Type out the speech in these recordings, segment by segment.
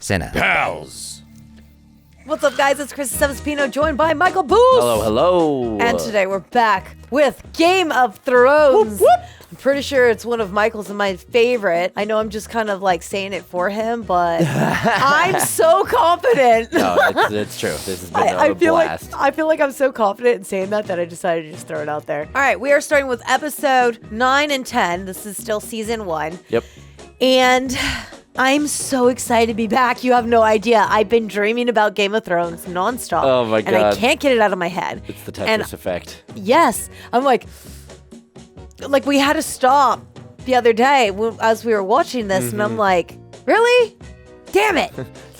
Senna. Pals. What's up, guys? It's Kristen Sevespino, joined by Michael Booth. Hello. And today we're back with Game of Thrones. Whoop, whoop. I'm pretty sure it's one of Michael's and my favorite. I know I'm just kind of like saying it for him, but I'm so confident. No, it's true. This has been a blast. I feel like I'm so confident in saying that I decided to just throw it out there. All right, we are starting with episode 9 and 10. This is still season 1. Yep. And I'm so excited to be back. You have no idea. I've been dreaming about Game of Thrones nonstop. Oh my God. And I can't get it out of my head. It's the Tetris effect. Yes. I'm like we had to stop the other day as we were watching this, and I'm like, really? Damn it.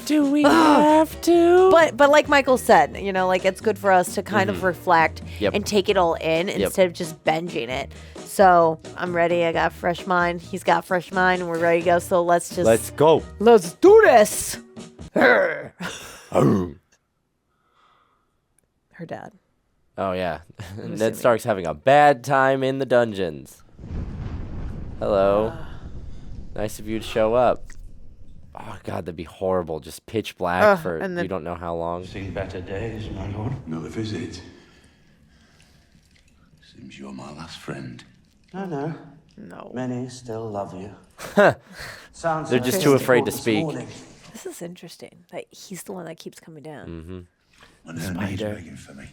Do we have to? But like Michael said, you know, like it's good for us to kind of reflect and take it all in instead of just binging it. So I'm ready. I got a fresh mind. He's got a fresh mind, and we're ready to go. So let's go. Let's do this. Her dad. Oh, yeah. Ned Stark's having a bad time in the dungeons. Hello. Nice of you to show up. Oh, God, that'd be horrible. Just pitch black for you don't know how long. Seen better days, my lord. Another visit. Seems you're my last friend. No. No. Many still love you. Sounds They're just too afraid to speak. This is interesting. That he's the one that keeps coming down. When her maid's begging for me.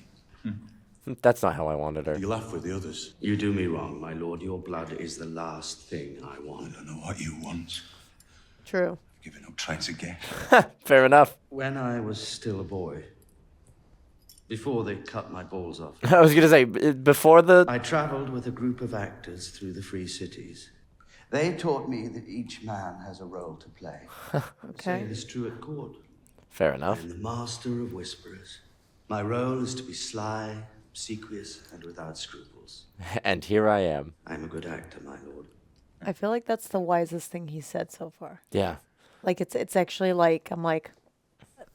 That's not how I wanted her. You laugh with the others. You do me wrong, my lord. Your blood is the last thing I I want. don't know what you want. True. Giving up trying to get. Fair enough. When I was still a boy, before they cut my balls off, I was going to say, before the... I traveled with a group of actors through the free cities. They taught me that each man has a role to play. Okay. It is true at court. Fair enough. I'm the master of whisperers. My role is to be sly, obsequious, and without scruples. And here I am. I'm a good actor, my lord. I feel like that's the wisest thing he said so far. Yeah. Like it's actually like I'm like,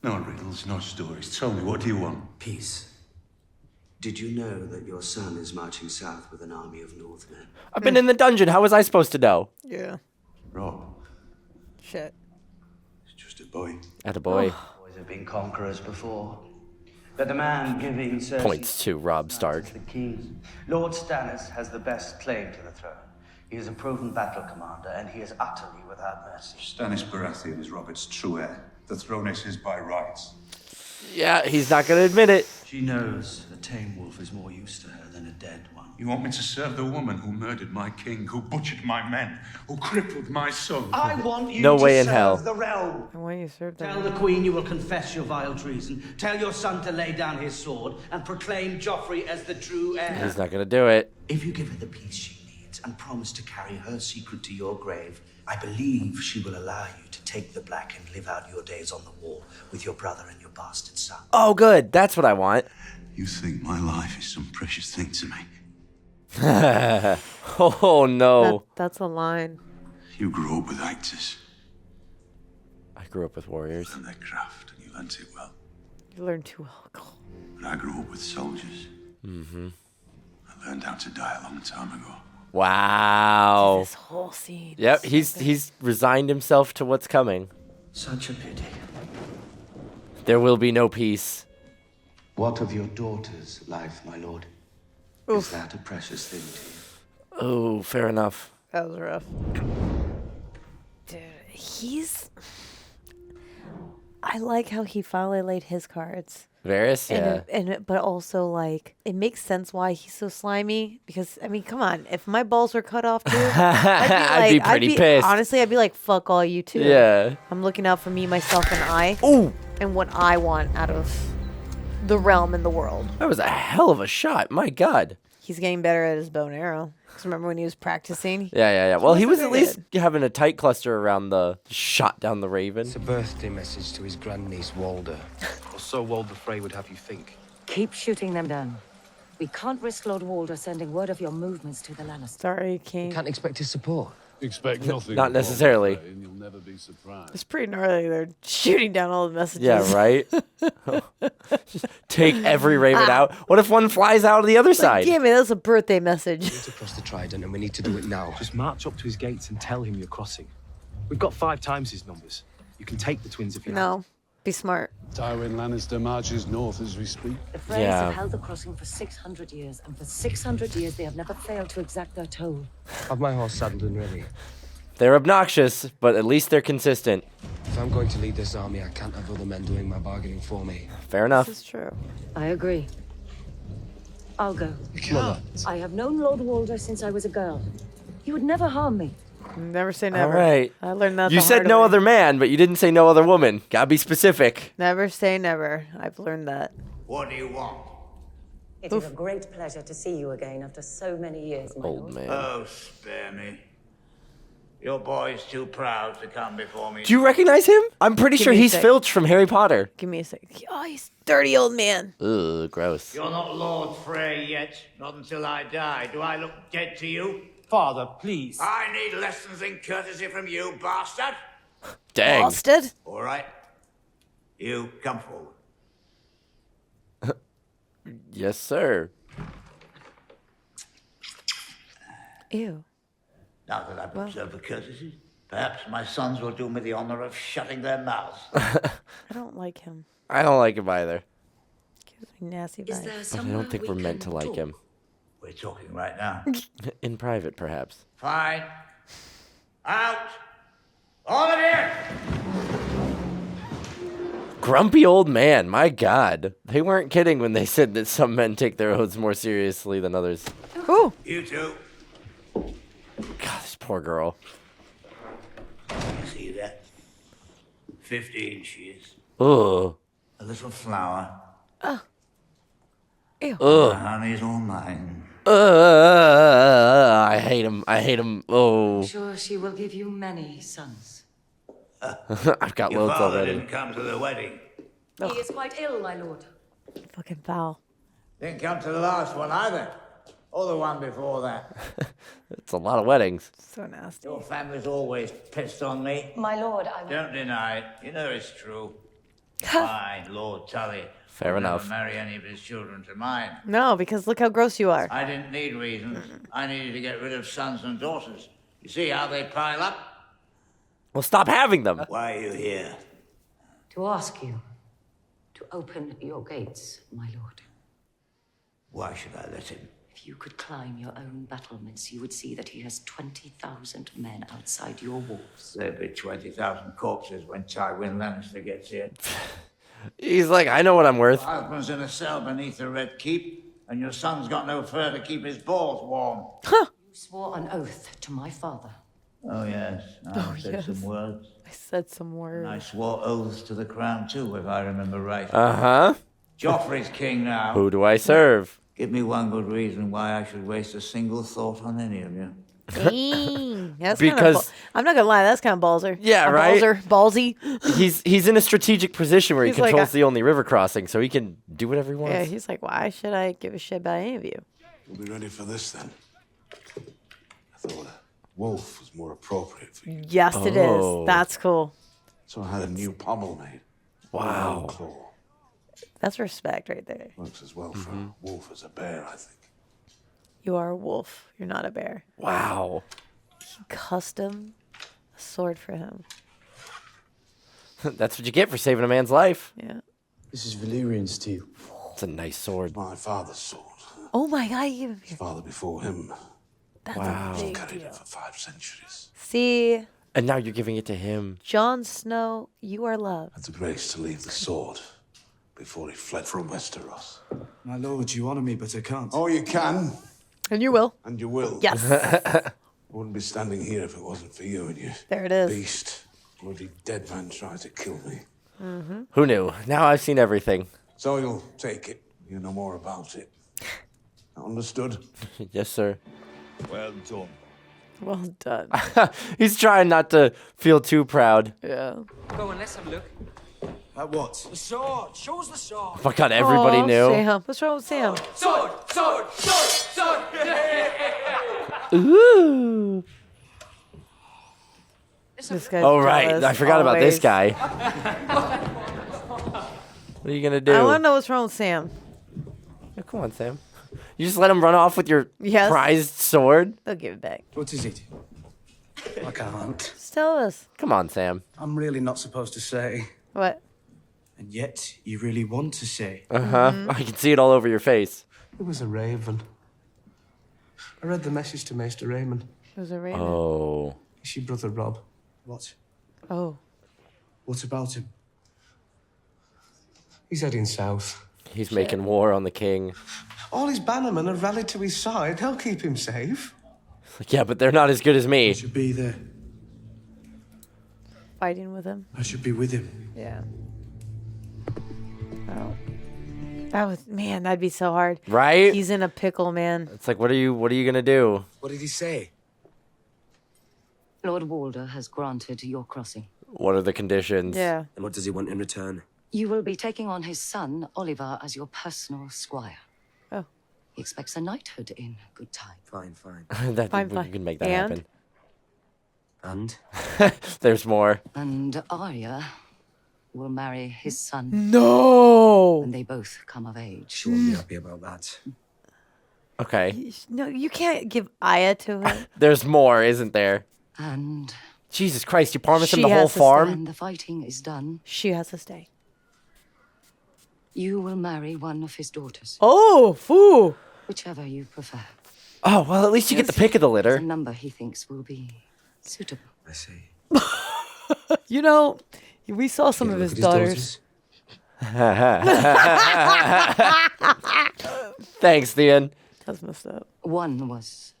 No riddles, no stories. Tell me, what do you want? Peace. Did you know that your son is marching south with an army of Northmen? I've been in the dungeon. How was I supposed to know? yeah, Robb, shit. he's just a boy. Attaboy. Boys have been conquerors before. But the man giving Cersei Points to Robb Stark. is the king. Lord Stannis has the best claim to the throne. He is a proven battle commander, and he is utterly without mercy. Stannis Baratheon is Robert's true heir. The throne is his by rights. Yeah, he's not going to admit it. She knows a tame wolf is more use to her than a dead one. You want me to serve the woman who murdered my king, who butchered my men, who crippled my son? I want you No to way in serve hell. the realm. And why you served Tell them? the queen you will confess your vile treason. Tell your son to lay down his sword and proclaim Joffrey as the true heir. He's not going to do it. If you give her the peace she needs and promise to carry her secret to your grave, I believe she will allow you to take the black and live out your days on the wall with your brother and your bastard son. Oh, good. That's what I want. You think my life is some precious thing to me? Oh, no. That's a line. You grew up with actors I grew up with warriors. and their craft, and you learnt it well. You learned too well. Cool. But I grew up with soldiers. I learned how to die a long time ago. Wow. This whole scene. Yep, is so he's resigned himself to what's coming. Such a pity. There will be no peace. What of your daughter's life, my lord? Is that a precious thing to you? Oh, fair enough. That was rough. Dude, I like how he finally laid his cards. Varys, yeah. But also, like, it makes sense why he's so slimy. Because, I mean, come on. If my balls were cut off, too, I'd be pretty pissed. Honestly, I'd be like, fuck all you two. Yeah. I'm looking out for me, myself, and I. Ooh, And what I want out of the realm and the world. that was a hell of a shot. My God. He's getting better at his bow and arrow. Because remember when he was practicing? Yeah. Well, he was at very least having a tight cluster around the shot down the raven. It's a birthday message to his grandniece, Walder. Or so Walder Frey would have you think. Keep shooting them down. We can't risk Lord Walder sending word of your movements to the Lannisters. Sorry, King. Can't expect his support. Expect nothing. Not necessarily. And you'll never be surprised. It's pretty gnarly. They're shooting down all the messages. Yeah, right? Just take every raven out. What if one flies out of the other side? Damn it, that's a birthday message. We need to cross the Trident and we need to do it now. Just march up to his gates and tell him you're crossing. We've got 5 times his numbers. You can take the twins if you like. No. Be smart. Tywin Lannister marches north as we speak. The Freys have held the crossing for 600 years, and for 600 years they have never failed to exact their toll. Have my horse saddled and ready. They're obnoxious, but at least they're consistent. If I'm going to lead this army, I can't have other men doing my bargaining for me. Fair enough. This is true. I agree. I'll go. You can't. I have known Lord Walder since I was a girl. He would never harm me. Never say never. All right. I learned that. You the said hard no way. other man, but you didn't say no other woman. Gotta be specific. Never say never. I've learned that. What do you want? It is a great pleasure to see you again after so many years, my Old lord. man. Oh, spare me. Your boy's too proud to come before me. Do you recognize him? I'm pretty sure me a he's sec. Filch from Harry Potter. Give me a sec. Oh, he's dirty old man. Ugh, gross. You're not Lord Frey yet. Not until I die. Do I look dead to you? Father, please. I need lessons in courtesy from you, bastard. Dang. Bastard. All right. You come forward. Yes, sir. Ew. Now that I've observed the courtesies, perhaps my sons will do me the honor of shutting their mouths. I don't like him. I don't like him either. Gives me nasty Is vibes. there I somewhere don't think we're meant to like him. We're talking right now. In private, perhaps. Fine. Out. All of you. Grumpy old man, my God. They weren't kidding when they said that some men take their oaths more seriously than others. Ooh. You two. God, this poor girl. You see that? 15 she is. Ugh. A little flower. Ew. Ugh. The honey's all mine. I hate him. I hate him. Oh. Sure, she will give you many sons. I've got Your loads father already. didn't come to the wedding. He is quite ill, my lord. Fucking foul. Didn't come to the last one either. Or the one before that. It's a lot of weddings. So nasty. Your family's always pissed on me. My lord, I will... Don't deny it. You know it's true. I, Lord Tully, Fair will enough. never marry any of his children to mine. No, because look how gross you are. I didn't need reasons. I needed to get rid of sons and daughters. You see how they pile up? Well, stop having them. Why are you here? To ask you to open your gates, my lord. Why should I let him? If you could climb your own battlements, you would see that he has 20,000 men outside your walls. There'll be 20,000 corpses when Tywin Lannister gets here. He's like, I know what I'm worth. My husband's in a cell beneath the Red Keep, and your son's got no fur to keep his balls warm. You swore an oath to my father. Oh, yes. I said some words. I said some And words. I swore oaths to the crown, too, if I remember right. Uh-huh. Joffrey's king now. Who do I serve? Give me one good reason why I should waste a single thought on any of you. Dang. That's Because- I'm not gonna lie, that's kind of ballser. Yeah, right? Ballsy. He's in a strategic position where he He's like controls a- the only river crossing, so he can do whatever he wants. Yeah, he's like, why should I give a shit about any of you? We'll be ready for this then. I thought a wolf was more appropriate for you. Yes, it Oh. is. That's cool. So I had a new pommel made. Wow. Claw. That's respect right there. Works as well for a wolf as a bear, I think. You are a wolf. You're not a bear. Wow. Custom a sword for him. That's what you get for saving a man's life. Yeah. This is Valyrian steel. It's a nice sword. My father's sword. Oh my god, you gave him His father before him that's Wow. a big carried deal. it for 5 centuries. See, And now you're giving it to him. Jon Snow, you are loved. Had the grace to leave the sword before he fled from Westeros. My lord, you honor me, but I can't. Oh, you can, And you will. and you will. Yes. I wouldn't be standing here if it wasn't for you and your There it is. beast. Bloody dead man tried to kill me. Who knew? Now I've seen everything. So you'll take it. You know more about it. Understood? Yes, sir. Well done. Well done. He's trying not to feel too proud. Yeah. Go on, let's have a look. At what? The sword! Show us the sword! Oh my god, everybody Aw, knew. Sam. What's wrong with Sam? Sword! Sword! Sword! Sword! Ooh. This guy's Oh, right. jealous, I forgot about this always. guy. What are you going to do? I want to know what's wrong with Sam. Oh, come on, Sam. You just let him run off with your Yes. prized sword? They'll give it back. What is it? I can't. tell us. Come on, Sam. I'm really not supposed to say. What? And yet, you really want to say. Uh-huh. I can see it all over your face. It was a raven. I read the message to Maester Raymond. It was a raven. Oh. Is your brother Robb? What? Oh. What about him? He's heading south. He's making war on the king. All his bannermen have rallied to his side. They'll keep him safe. Yeah, but they're not as good as I me. should be there. Fighting with him. I should be with him. Yeah. Oh. That'd be so hard. Right? He's in a pickle, man. It's like, what are you gonna do? What did he say? Lord Walder has granted your crossing. What are the conditions? Yeah. And what does he want in return? You will be taking on his son, Oliver, as your personal squire. Oh. He expects a knighthood in good time. Fine, fine. That, Fine, we fine. can make that And? And? happen. There's more. And Arya will marry his son No. when they both come of age. She won't be happy about that. Okay. No, you can't give Aya to him. There's more, isn't there? And Jesus Christ, you promised him She the whole has to farm? when the fighting is done, She has to stay. you will marry one of his daughters, Oh, foo. whichever you prefer. Oh, well, at least you get the pick of the The litter. number he thinks will be suitable. I see. You know, we saw some of Look his at daughters. Thanks, Theon. That's messed up. One was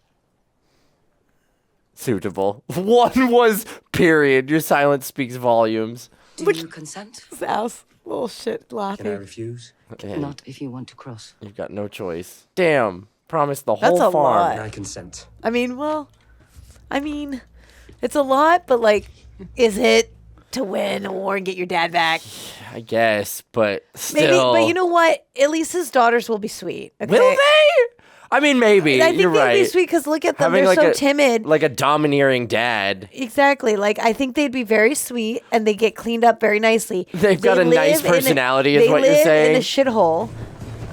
Suitable. One was, period. Your silence speaks volumes. Do you consent? His ass. Little shit Can I laughing. refuse? Man, Not if you want to cross. you've got no choice. Damn. Promised the That's whole a farm. lot. And I consent. I mean, it's a lot, but like, is it to win a war and get your dad back? I guess, but still. Maybe, but you know what? At least his daughters will be sweet. Okay? Will they? I mean, maybe. I think You're they'd right. be sweet because look at them. Having They're like so timid. Like a domineering dad. Exactly. Like, I think they'd be very sweet and they get cleaned up very nicely. They've got They a nice live in personality, is they what you're live saying. in a shithole.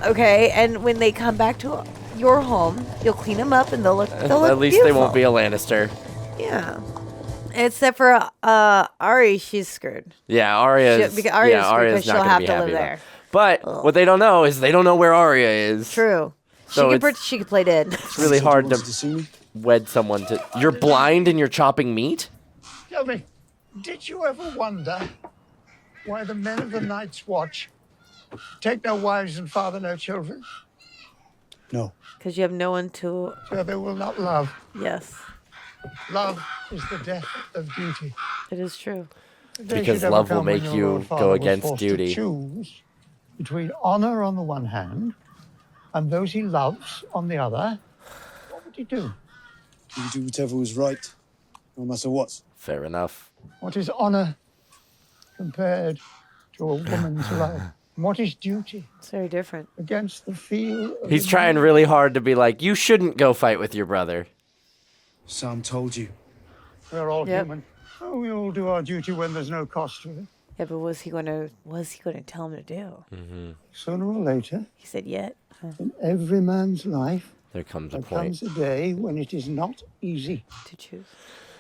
Okay. And when they come back to your home, you'll clean them up and they'll look At least beautiful. they won't be a Lannister. Yeah. Except for Ari, she's screwed. Yeah, Arya's. Because Arya's yeah, screwed Arya's because not she'll gonna have be to live happy there. But what they don't know is they don't know where Arya is. True. So She could play dead. It's really hard to see me? wed someone to. You're blind and you're chopping meat? Tell me, did you ever wonder why the men of the Night's Watch take no wives and father no children? No. Because you have no one to. So they will not love. Yes, Love is the death of duty. it is true. The day Because should ever love will come when make your you Lord Father go was against forced to duty. choose between honor on the one hand and those he loves on the other. What would he do? You do whatever was right, no matter what. Fair enough. What is honor compared to a woman's love? And what is duty It's very different. against the feel of He's the trying man? really hard to be like, you shouldn't go fight with your brother. Sam told you. We're all Yep. human. Oh, we all do our duty when there's no cost to it. Yeah, but was he going to tell him to do? Sooner or later, He said, "Yet." in every man's life, There comes a there point. comes a day when it is not easy. To choose.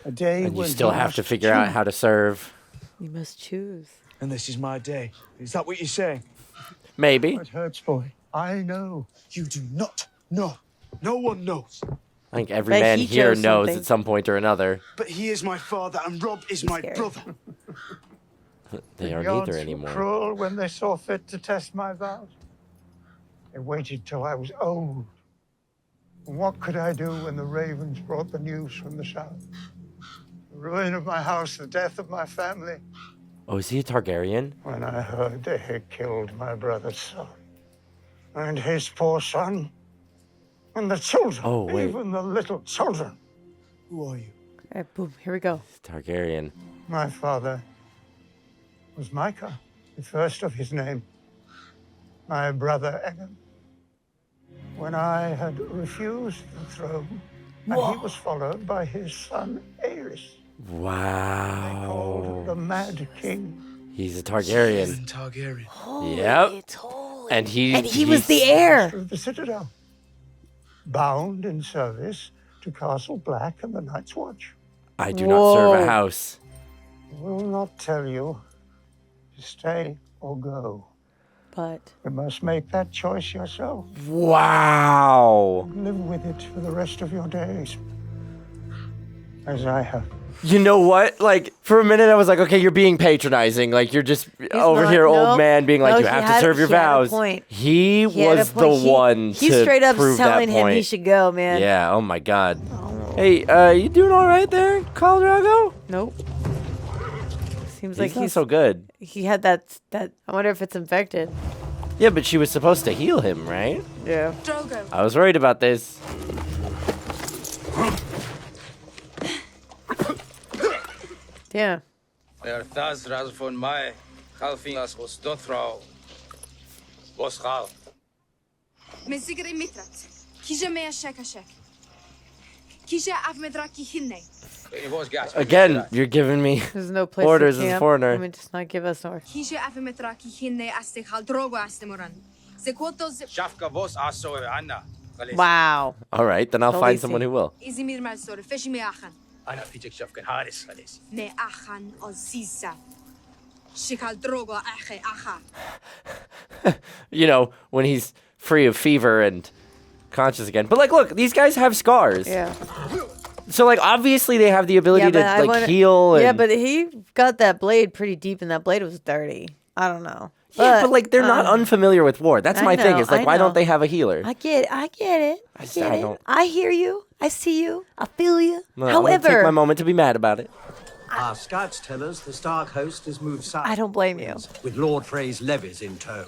A day And you when still he have to must figure out choose. how to serve. You must choose. And this is my day. Is that what you're saying? Maybe. It hurts, boy. I know. You do not know. No one knows. I think every Bet man he here chose knows something. at some point or another. But he is my father and Robb is my scary. brother. They aren't Yards either were anymore. cruel when they saw fit to test my vows. They waited till I was old. And what could I do when the ravens brought the news from the south? The ruin of my house, the death of my family. Oh, is he a Targaryen? When I heard they had killed my brother's son. And his poor son. And the children. Oh, wait. Even the little children. Who are you? All right, boom. Here we go. Targaryen. My father was Micah, the first of his name. My brother Egan. When I had refused the throne, and he was followed by his son Aerys, called the Wow. Mad King. He's a Targaryen. Targaryen. Yep. Totally. And he was the heir. Through the Citadel, bound in service to Castle Black and the Night's Watch. I do not serve a house. I will not tell you to stay or go. But You must make that choice yourself. Wow. Live with it for the rest of your days. As I have. You know what? Like, for a minute, I was like, okay, you're being patronizing. Like, you're just over here, old man, being like, you have to serve your vows. He was the one He's to straight up prove telling that him point. he should go, man. Yeah, oh my god. Hey, you doing all right there, Khal Drogo? Nope. Seems He's like not he's so good. He had that. I wonder if it's infected. Yeah, but she was supposed to heal him, right? Yeah. Drogo. I was worried about this. Yeah. Thas raz von mij, Galfingas was Dothro, was Gal. Mesigre mitrat. Kija mea shekashek. Kija avmedraki hinne. Again, you're giving me There's no place orders to as a camp. foreigner. I mean, just not give us orders. Kija avmedraki hinne aste Khal Drogo aste moran. Zekotos Shafka was aso Anna. Wow. All right, then I'll find Khaleesi. someone who will. izimir mal sore feshi me achan. Anna Pijak Shafkan Haris Halis. Me achan ozisa. Shikal Drogo ache acha. You know, when he's free of fever and conscious again. But like, look, these guys have scars. Yeah. So like, obviously they have the ability to I like heal. And... Yeah, but he got that blade pretty deep, and that blade was dirty. I don't know. Yeah, but like they're not unfamiliar with war. That's my thing. Is like, why don't they have a healer? I get it. I get it. I hear you. I see you. I feel you. Well, I'm gonna take my moment to be mad about it. Our scouts tell us the Stark host has moved south. I don't blame you. With Lord Frey's levies in tow.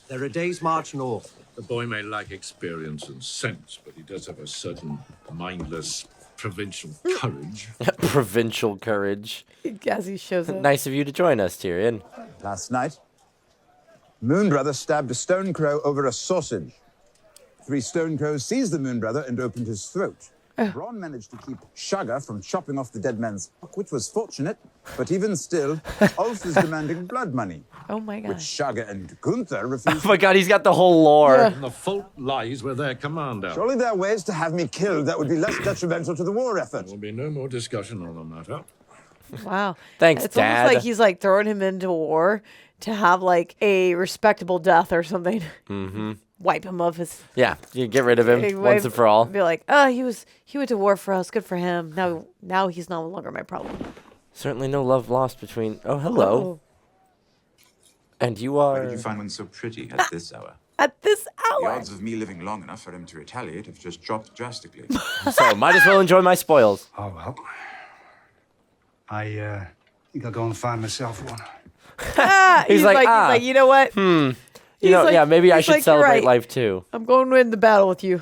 They're a day's march north. The boy may lack experience and sense, but he does have a certain mindless provincial courage. Provincial courage. As he shows up. Nice of you to join us, Tyrion. Last night, Moonbrother stabbed a stone crow over a sausage. 3 stone crows seized the Moonbrother and opened his throat. Bronn managed to keep Shagga from chopping off the dead man's cock, which was fortunate, but even still, Ulf is demanding blood money. Oh my god. Which Shagga and Gunther refused. Oh my god, he's got the whole lore. And the fault lies with their commander. Surely there are ways to have me killed that would be less detrimental to the war effort. There will be no more discussion on the matter. Wow. Thanks, it's Dad. almost like he's like throwing him into war to have like a respectable death or something. Mm-hmm. Wipe him off his. Yeah, you get rid of him once and for all. Be like, oh, he went to war for us. Good for him. Now he's no longer my problem. Certainly no love lost between. Oh, hello. Oh. And you are. Where did you find one so pretty at this hour? At this The hour. odds of me living long enough for him to retaliate have just dropped drastically. So might as well enjoy my spoils. Oh well. I think I'll go and find myself one. He's like, you know what? You know, like- yeah, maybe I he's should like, "You're celebrate right. life too. I'm going to win the battle with you.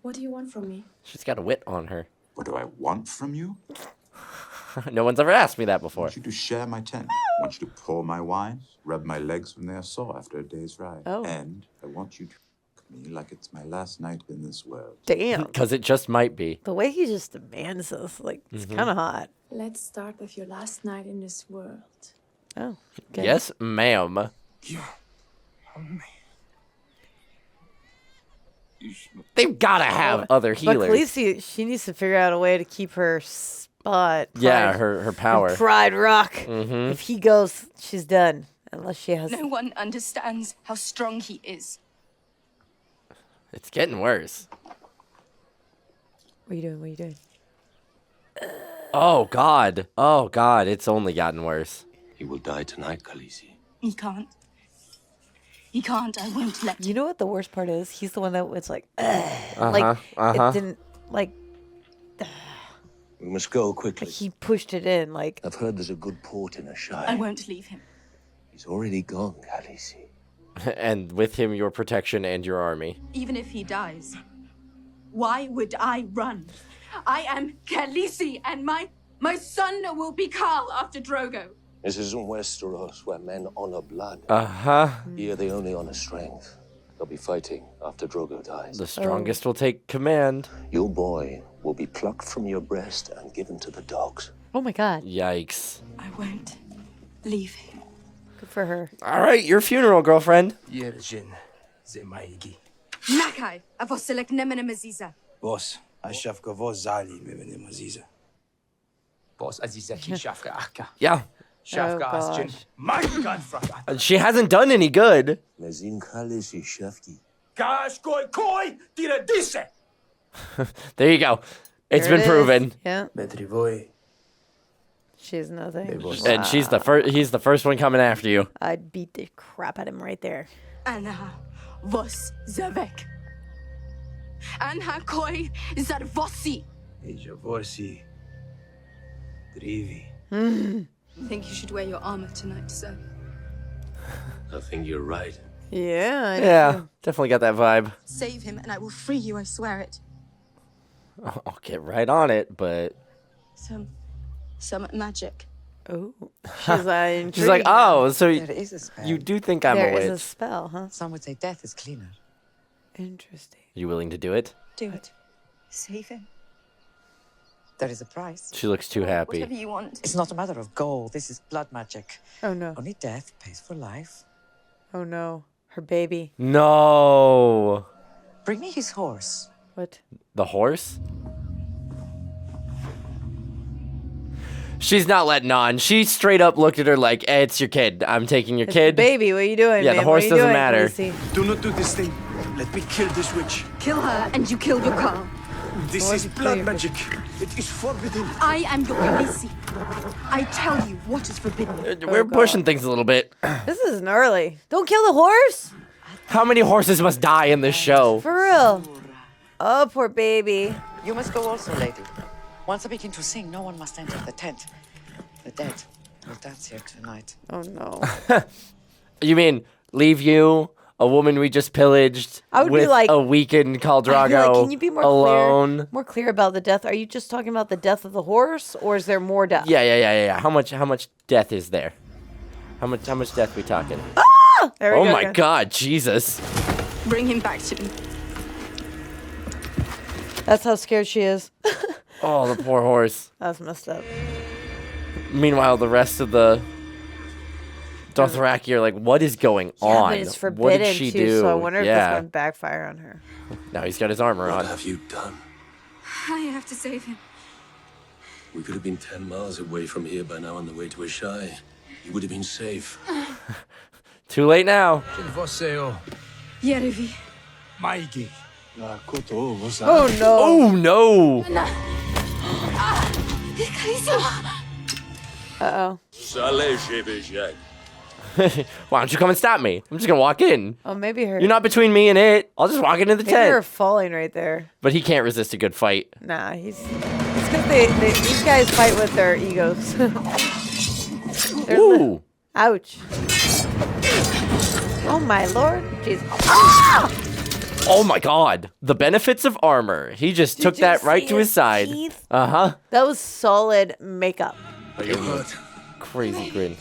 What do you want from me? She's got a wit on her. What do I want from you? No one's ever asked me that I before. want you to share my tent. I want you to pour my wine, rub my legs when they are sore after a day's ride. Oh. And I want you to cook me like it's my last night in this world. Damn. Because it just might be. The way he just demands this, like, it's Mhm. kind of hot. Let's start with your last night in this world. Oh. Okay. Yes, ma'am. They've got to have other healers. But Khaleesi, she needs to figure out a way to keep her spot. Yeah, Pride- her power. Pride Rock. Mhm. If he goes, she's done. Unless she has. No one understands how strong he is. It's getting worse. What are you doing? What are you doing? Oh, God. Oh, God. It's only gotten worse. He will die tonight, Khaleesi. He can't. He can't. I won't let him. You know what the worst part is? He's the one that was like, Uh-huh, like uh-huh. it didn't like. We must go quickly. He pushed it in like. I've heard there's a good port in Ashire. I won't leave him. He's already gone, Khaleesi. And with him, your protection and your army. Even if he dies, why would I run? I am Khaleesi, and my son will be Khal after Drogo. This isn't Westeros, where men honor blood. Uh-huh. Here they only honor strength. They'll be fighting after Drogo dies. The strongest will take command. Your boy will be plucked from your breast and given to the dogs. Oh my God. Yikes. I won't leave him. Good for her. All right, your funeral, girlfriend. Yerjin, Zemaigi. Nakai, avoselek nemene maziza. Boss, I shaf gavo zali mevene maziza. Yeah. Oh, gosh. She hasn't done any good. There you go. It's There been it is. proven. Yeah. She's nothing. And she's the first. He's the first one coming after you. I'd beat the crap out of him right there. Anha vos zavek. Anha koi zarvosi. Think you should wear your armor tonight, sir. I think you're right. Yeah. I Yeah, know. definitely got that vibe. Save him, and I will free you. I swear it. I'll get right on it, but Some magic. Oh. She's like, she's like, oh, so There is a spell. you do think I'm there a witch? is a spell, huh? Some would say death is cleaner. Interesting. You willing to do it? Do it. Save him. There is a price. She looks too happy. Whatever you want. It's not a matter of gold. This is blood magic. Oh no. Only death pays for life. Oh no. Her baby. No. Bring me his horse. What? The horse? She's not letting on. She straight up looked at her like, hey, it's your kid. I'm taking your It's kid. the baby. What are you doing, Yeah, man? the horse What are you doesn't doing, matter. Khaleesi? Do not do this thing. Let me kill this witch. Kill her, and you kill your Carl. This is blood magic. It is forbidden. I am your Khaleesi. I tell you what is forbidden. We're pushing things a little bit. This is gnarly. Don't kill the horse. How many horses must die in this show? For real. Oh, poor baby. You must go also, lady. Once I begin to sing, no one must enter the tent. The dead will dance here tonight. Oh no. You mean leave you, a woman we just pillaged, I would be with like- a weakened Khal I'd be Drogo like, can you be more alone? clear? More clear about the death? Are you just talking about the death of the horse, or is there more death? Yeah. How much death is there? How much death we talking? There we Oh go my again. God, Jesus! Bring him back to me. That's how scared she is. Oh, the poor horse. That's messed up. Meanwhile, the rest of the Dothraki are like, what is going Yeah, on? but it's What forbidden did she too, do? so I wonder if it's yeah. going to backfire on her. Now he's got his armor on. What have you done? I have to save him. We could have been 10 miles away from here by now on the way to Ashai. You would have been safe. Too late now. Yerevi. Maigi. Oh no. Oh no. Uh-oh. Why don't you come and stop me? I'm just gonna walk in. Oh, maybe her. You're not between me and it. I'll just walk into the Maybe her tent. falling right there. But he can't resist a good fight. Nah, it's because these guys fight with their egos. Ooh. Ouch. Oh my lord. Jeez. Ah! Oh my God. The benefits of armor. He just took you that right see to his his side. teeth? Uh-huh. That was solid makeup. Are you hurt? Crazy grin.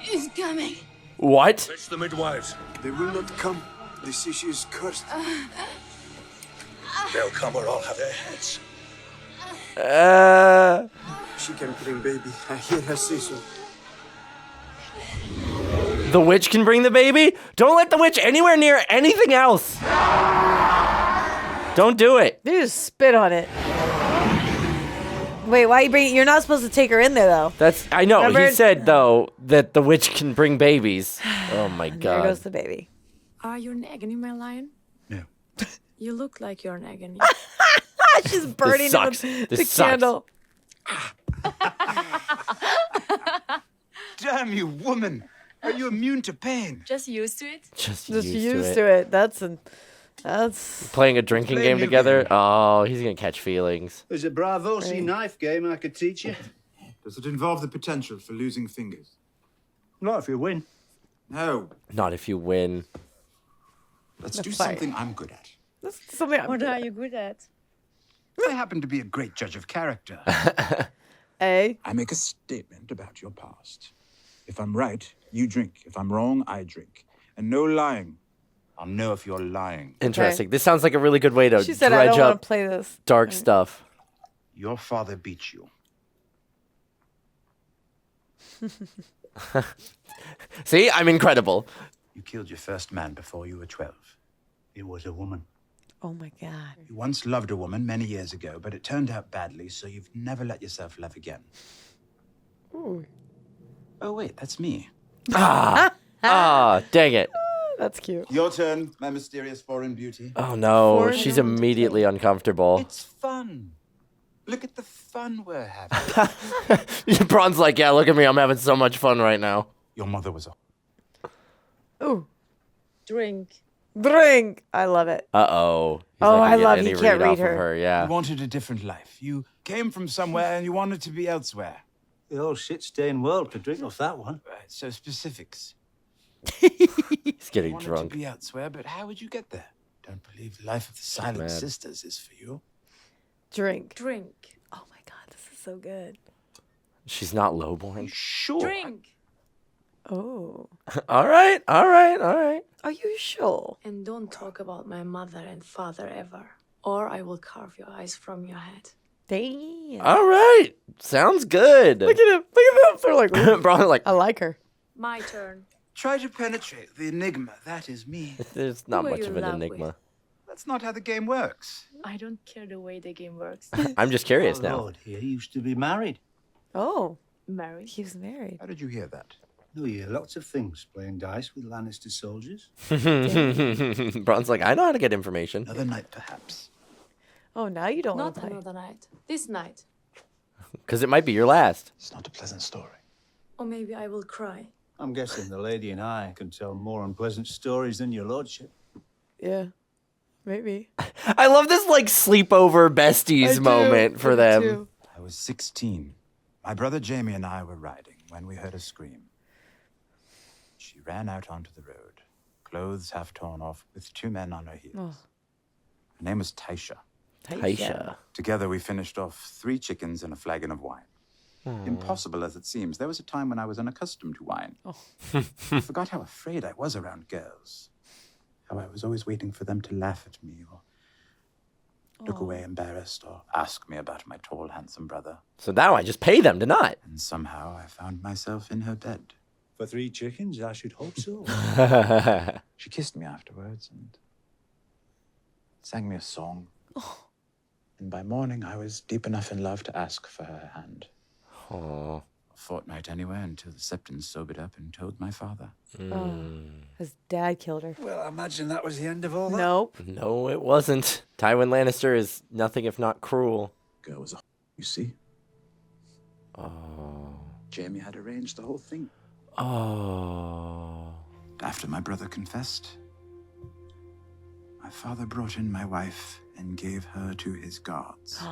He's coming. What? Fetch the midwives. They will not come. This issue is cursed. They'll come or I'll have their heads. She can bring baby. I hear her say so. The witch can bring the baby? Don't let the witch anywhere near anything else. Don't do it. They just spit on it. Wait, why you bring? You're not supposed to take her in there though. I know. Remember? He said though that the witch can bring babies. Oh my There God. goes the baby. Are you an agony, my lion? Yeah. You look like you're an agony. She's burning sucks. the This sucks. candle. Damn you, woman! Are you immune to pain? Just used to it? Just Just used to it. That's playing a drinking game together. Oh, he's gonna catch feelings. There's a Bravosi knife game I could teach you. Does it involve the potential for losing fingers? Not if you win. No. Not if you win. Let's The do fight. something I'm good at. That's something. What are you good at? I happen to be a great judge of character. A. I make a statement about your past. If I'm right, you drink. If I'm wrong, I drink. And no lying. I'll know if you're lying. Interesting. This sounds like a really good way to She said, "I dredge don't want up to play this." dark stuff. Your father beat you. See, I'm incredible. You killed your first man before you were 12. It was a woman. Oh my god. You once loved a woman many years ago, but it turned out badly, so you've never let yourself love again. Ooh. Oh, wait, that's me. Dang it. That's cute. Your turn, my mysterious foreign beauty. Oh no, Foreign she's woman to immediately uncomfortable. It's fun. Look at the fun we're having. Braun's like, yeah, look at me, I'm having so much fun right now. Your mother was a... Ooh. Drink. Drink. I love it. Uh-oh. He's Oh, not gonna I get love any you can't read off of her. Yeah. You wanted a different life. You came from somewhere and you wanted to be elsewhere. The old shit-stained world could drink off that one. Right, so specifics. He's getting wanted drunk. to be elsewhere, but how would you get there? Don't believe the life of the Silent mad. Sisters is for you. Drink. Drink. Oh my god, this is so good. She's not lowborn. Sure. Drink. Oh. All right. Are you sure? And don't talk about my mother and father ever, or I will carve your eyes from your head. Damn. All right. Sounds good. Look at him. Look at them. They're like, ooh, Braun like, I like her. My turn. Try to penetrate the enigma. That is me. there's not Who are much you of in an love enigma. with? That's not how the game works. I don't care the way the game works. I'm just curious Our now. Lord here used to be married. Oh. Married. He was married. How did you hear that? No, you hear lots of things. Playing dice with Lannister soldiers. Braun's like, I know how to get information. Another night, perhaps. Oh, now you don't want Not to play. another night. This night. Because it might be your last. It's not a pleasant story. Or maybe I will cry. I'm guessing the lady and I can tell more unpleasant stories than your lordship. Yeah. Maybe. I love this like sleepover besties moment for them. I was 16. My brother Jaime and I were riding when we heard a scream. She ran out onto the road, clothes half torn off, with two men on her heels. Oh. Her name was Taisha. Taisha. Together we finished off 3 chickens and a flagon of wine. Impossible as it seems, there was a time when I was unaccustomed to wine. I forgot how afraid I was around girls. How I was always waiting for them to laugh at me or look away embarrassed or ask me about my tall, handsome brother. So now I just pay them to not. And somehow I found myself in her bed. For 3 chickens, I should hope so. She kissed me afterwards and sang me a song. And by morning, I was deep enough in love to ask for her hand. Aww. A fortnight anyway, until the Septons sobered up and told my father. His dad killed her. Well, I imagine that was the end of all that. Nope. No, it wasn't. Tywin Lannister is nothing if not cruel. Girl was a you see. Oh. Jaime had arranged the whole thing. Oh. After my brother confessed, my father brought in my wife and gave her to his guards.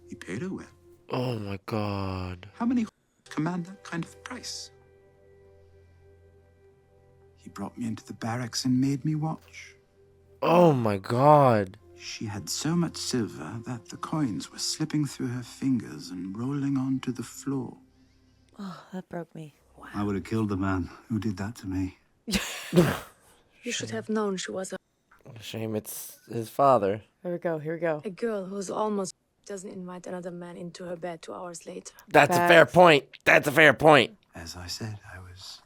He paid her well. Oh my god. How many command that kind of price? He brought me into the barracks and made me watch. Oh my god. She had so much silver that the coins were slipping through her fingers and rolling onto the floor. Oh, that broke me. I would have killed the man who did that to me. You should have known she was Shame it's his father. Here we go. Here we go. a girl who's almost doesn't invite another man into her bed 2 hours later. That's a fair point. That's a fair point. As I said, I was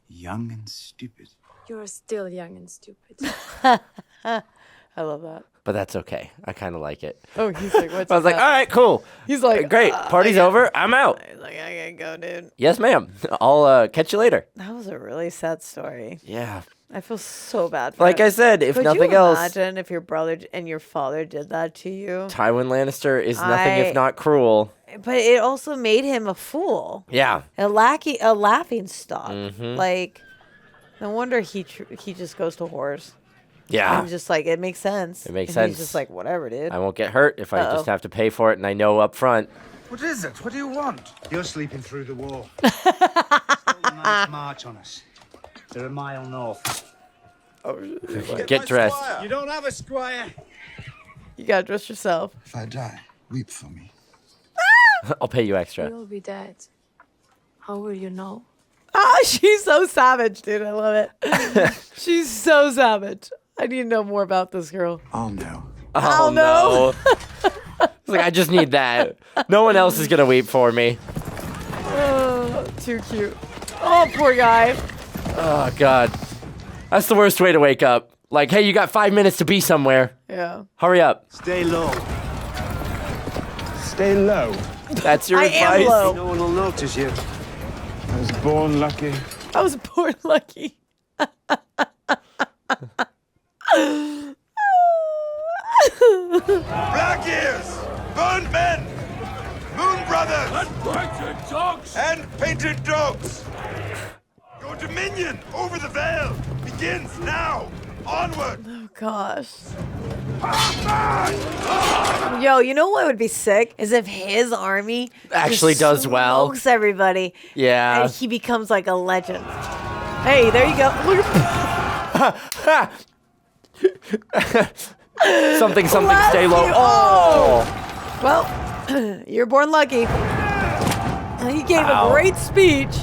young and stupid. You're still young and stupid. I love that. But that's okay. I kind of like it. Oh, he's like, what's I was like, all right, cool. He's like, great. Party's over. I'm out. He's like, I gotta go, dude. Yes, ma'am. I'll catch you later. That was a really sad story. Yeah. I feel so bad for Like him. I said, if Could nothing you else, imagine if your brother and your father did that to you? Tywin Lannister is nothing if not cruel. But it also made him a fool. Yeah. A laughing stock. Mhm. Like, no wonder he just goes to whores. Yeah. I'm just like, it makes sense. It makes And sense. He's just like, whatever, dude. I won't get hurt if I Uh-oh. just have to pay for it and I know up front. What is it? What do you want? You're sleeping through the wall. Still a nice march on us. They're a mile north. Get dressed. You don't have a squire. You gotta dress yourself. If I die, weep for me. I'll pay you extra. You'll be dead. How will you know? Ah, she's so savage, dude. I love it. She's so savage. I need to know more about this girl. I'll know. Oh, no. It's like, I just need that. No one else is going to weep for me. Oh, too cute. Oh, poor guy. Oh, God. That's the worst way to wake up. Like, hey, you got 5 minutes to be somewhere. Yeah. Hurry up. Stay low. Stay low. That's your I advice? am low. No one will notice you. I was born lucky. I was born lucky. Black ears, burned men, moon brothers, and painted dogs. Your dominion over the Vale begins now. Onward. Oh gosh. Yo, you know what would be sick is if his army Actually just does well. smokes everybody. Yeah. And he becomes like a legend. Hey, there you go. Look at Something, Bless stay low. you. Oh. Well, you're born lucky. He gave Ow. a great speech,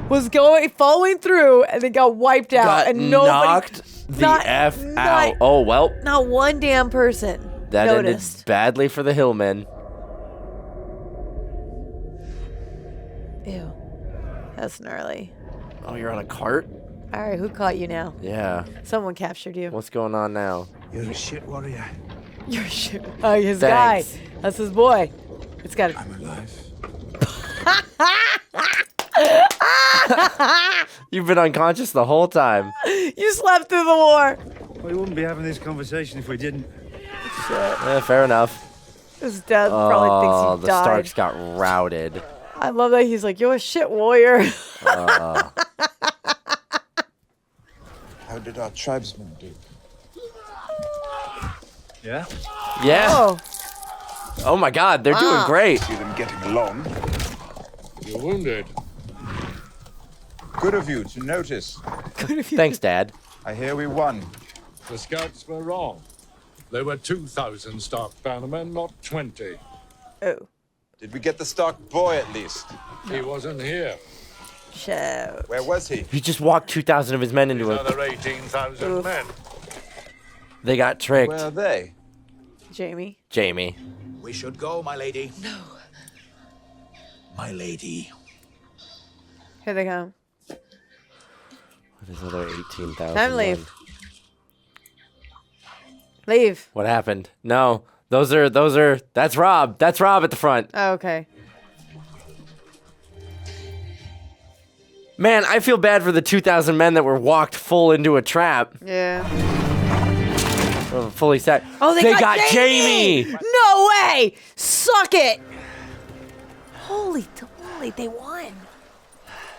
was following through, and then got wiped out. Got and nobody knocked the F not- out. Oh, well. Not one damn person That noticed. ended badly for the Hillmen. Ew. That's gnarly. Oh, you're on a cart? All right, who caught you now? Yeah. Someone captured you. What's going on now? You're a shit warrior. You're shit. Oh, his Thanks. guy. That's his boy. It's got. I'm alive. You've been unconscious the whole time. You slept through the war. We wouldn't be having this conversation if we didn't. Fair enough. His dad probably thinks Oh, he the died. Starks got routed. I love that he's like, you're a shit warrior. How did our tribesmen do? Yeah? Yeah. Oh. Oh my God, they're doing great. See them getting along. You're wounded. Good of you to notice. Thanks, Dad. I hear we won. The scouts were wrong. There were 2,000 Stark bannermen, not 20. Oh. Did we get the Stark boy at least? He wasn't here. Shout. Where was he? He just walked 2,000 of his men into it. Another 18,000 men. They got tricked. Where are they? Jamie. Jamie. We should go, my lady. No. My lady. Here they come. What is another 18,000? Time to leave. Leave. What happened? No. That's Robb. That's Robb at the front. Oh, okay. Man, I feel bad for the 2,000 men that were walked full into a trap. Yeah. Fully set. Oh, they got Jamie! No way! Suck it! Holy tamale, they won.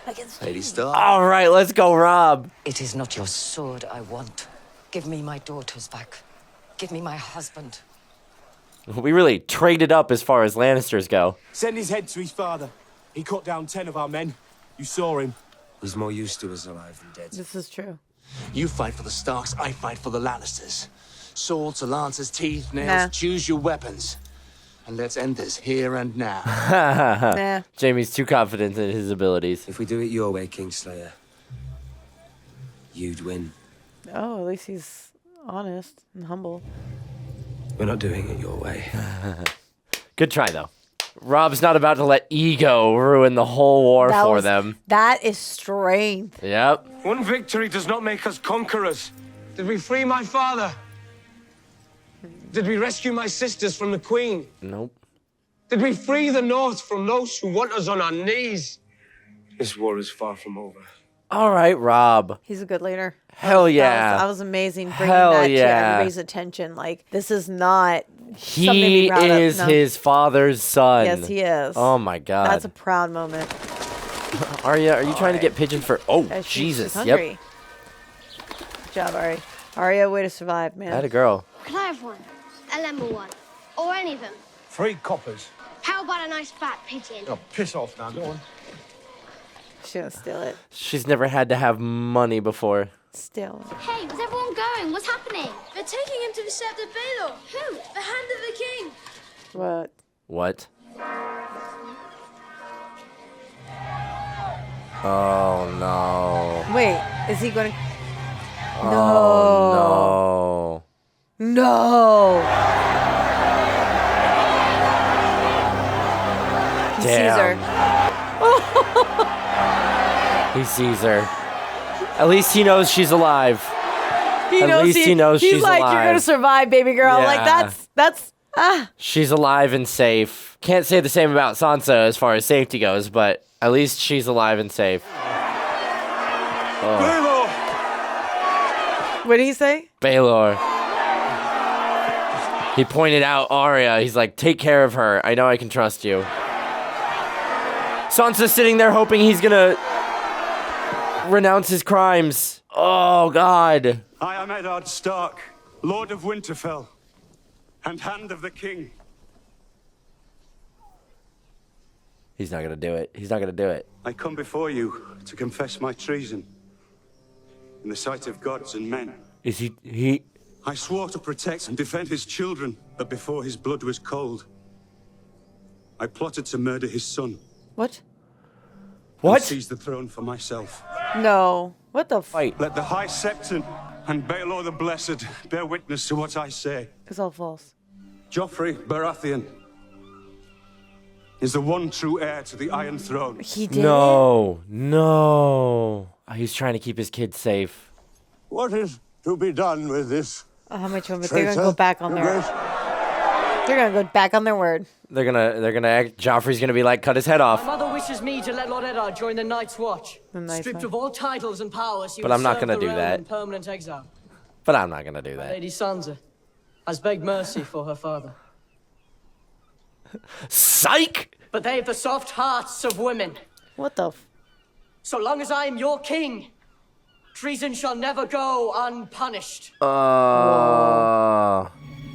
Against Lady Stark. All right, let's go, Robb. It is not your sword I want. Give me my daughters back. Give me my husband. We really traded up as far as Lannisters go. Send his head to his father. He cut down 10 of our men. You saw him. He's more used to us alive than dead. This is true. You fight for the Starks, I fight for the Lannisters. Swords to lances, teeth, nails, Nah. choose your weapons. And let's end this here and now. Nah. Jamie's too confident in his abilities. If we do it your way, Kingslayer, you'd win. Oh, at least he's honest and humble. We're not doing it your way. Good try, though. Robb's not about to let ego ruin the whole war for them. That is strength. Yep. One victory does not make us conquerors. Did we free my father? Did we rescue my sisters from the Queen? Nope. Did we free the North from those who want us on our knees? This war is far from over. All right, Robb. He's a good leader. Hell yeah. That was amazing bringing Hell that to yeah. everybody's attention. Like, this is not something to He be proud of. is No. his father's son. Yes, he is. Oh my God. That's a proud moment. Arya, are you trying to get pigeon for? Oh, Yeah, she's Jesus. hungry. Yep. Good job, Ari. Arya, way to survive, man. That a girl. Can I have one? A lemon one? Or any of them? 3 coppers. How about a nice fat pigeon? Oh, piss off now, go on. She's gonna steal it. She's never had to have money before. Steal it. Hey, where's everyone going? What's happening? They're taking him to the Scepter Baelor. Who? The Hand of the King. What? What? Oh no. Wait, is he going to... Oh no. No! He sees her. He sees her. At least he knows she's alive. He At knows least he knows he's she's like, alive. you're gonna survive, baby girl. Like Yeah. that's She's alive and safe. Can't say the same about Sansa as far as safety goes, but at least she's alive and safe. Baelor! What did he say? Baelor. He pointed out Arya. He's like, take care of her. I know I can trust you. Sansa's sitting there hoping he's gonna renounce his crimes. Oh, God. I am Eddard Stark, Lord of Winterfell, and Hand of the King. He's not gonna do it. He's not gonna do it. I come before you to confess my treason in the sight of gods and men. Is he... I swore to protect and defend his children, but before his blood was cold, I plotted to murder his son. What? And seize the throne for myself. No. What the fight? Let the High Septon and Baelor the Blessed bear witness to what I say. It's all false. Joffrey Baratheon is the one true heir to the Iron Throne. He did. No. He's trying to keep his kids safe. What is to be done with this? Oh, how much of it? They're gonna go back on their. They're gonna go back on their word. They're gonna act. Joffrey's gonna be like, cut his head off. My mother wishes me to let Lord Eddard join the Night's Watch. Stripped of all titles and powers, he But will I'm not serve gonna the do realm that. in permanent exile. But I'm not gonna do that. Lady Sansa has begged mercy for her father. Psych! But they have the soft hearts of women. What the? So long as I am your king, treason shall never go unpunished.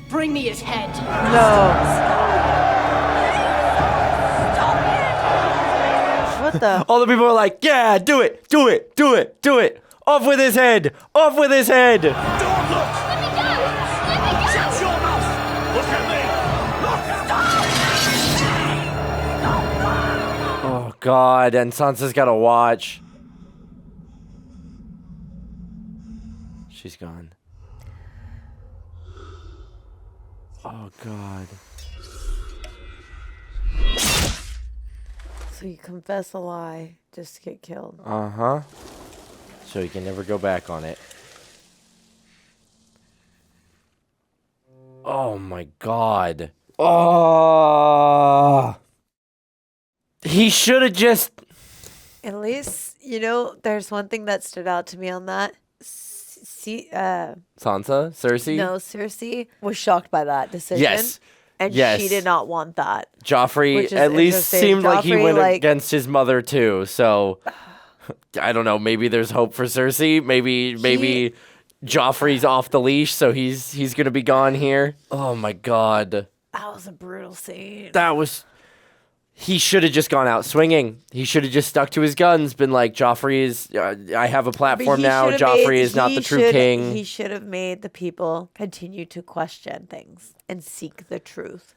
Bring me his head. No. What the? All the people are like, yeah, do it. Off with his head. Off with his head. Don't look! Let me go! Shut your mouth! Look at me! Oh, God. And Sansa's got to watch. She's gone. Oh, God. So you confess a lie just to get killed. Uh-huh. So you can never go back on it. Oh, my God. Oh. He should have just... At least, there's one thing that stood out to me on that. Sansa? Cersei? No, Cersei was shocked by that decision. Yes. And Yes. she did not want that. Joffrey at least seemed like he went against his mother too. So I don't know. Maybe there's hope for Cersei. Maybe Joffrey's off the leash, so he's gonna be gone here. Oh my God. That was a brutal scene. He should have just gone out swinging. He should have just stuck to his guns. Been like, Joffrey is. I have a platform now. Joffrey is not the true king. He should have made the people continue to question things and seek the truth.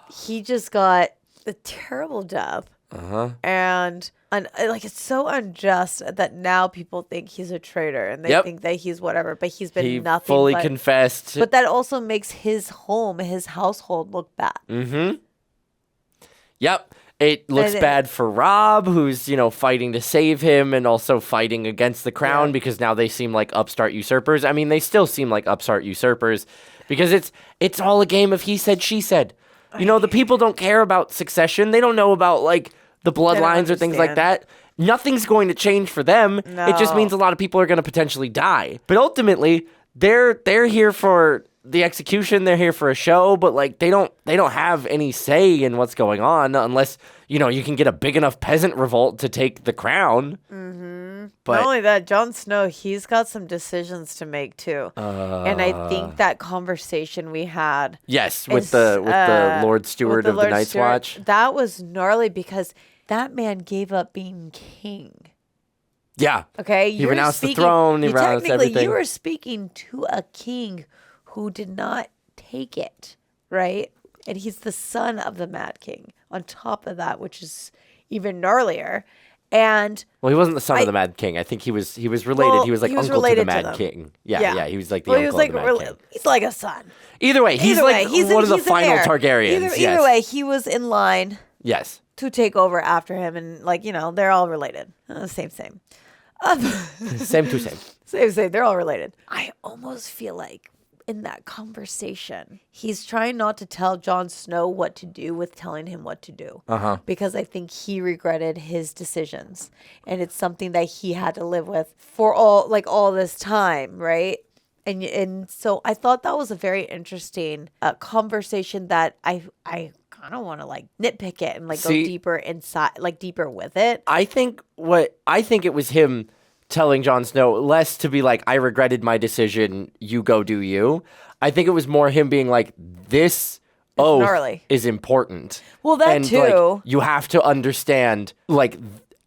He just got a terrible death. And it's so unjust that now people think he's a traitor and they think that he's whatever, but he's been nothing. Fully confessed. But that also makes his home, his household look bad. Mm-hmm. Yep. It looks bad for Robb, who's, fighting to save him and also fighting against the crown because now they seem like upstart usurpers. I mean, they still seem like upstart usurpers because it's all a game of he said, she said. The people don't care about succession. They don't know about, the bloodlines or things like that. Nothing's going to change for them. No. It just means a lot of people are going to potentially die. But ultimately, they're here for the execution. They're here for a show, but they don't have any say in what's going on unless you can get a big enough peasant revolt to take the crown. Mm-hmm. But not only that, Jon Snow, he's got some decisions to make too. And I think that conversation we had, with the Lord Steward of the Night's Watch, that was gnarly because that man gave up being king. Yeah. Okay. He renounced the throne. He renounced everything. You were speaking to a king who did not take it, right? And he's the son of the Mad King. On top of that, which is even gnarlier. And he wasn't the son of the Mad King. I think he was related. He was like uncle to the Mad King. Yeah, he was like the uncle of the Mad King. He's like a son. Either way, he's one of the final Targaryens. Either way, he was in line. Yes. To take over after him, and they're all related. Same. Same. Same. They're all related. I almost feel like in that conversation, he's trying not to tell Jon Snow what to do with telling him what to do. Because I think he regretted his decisions. And it's something that he had to live with for all this time, right? And so I thought that was a very interesting conversation that I kind of want to like nitpick it and like go deeper inside, like deeper with it. I think it was him telling Jon Snow less to be like, I regretted my decision, you go do you. I think it was more him being like, this oath gnarly. Is important. Well, that and, too. Like, you have to understand, like,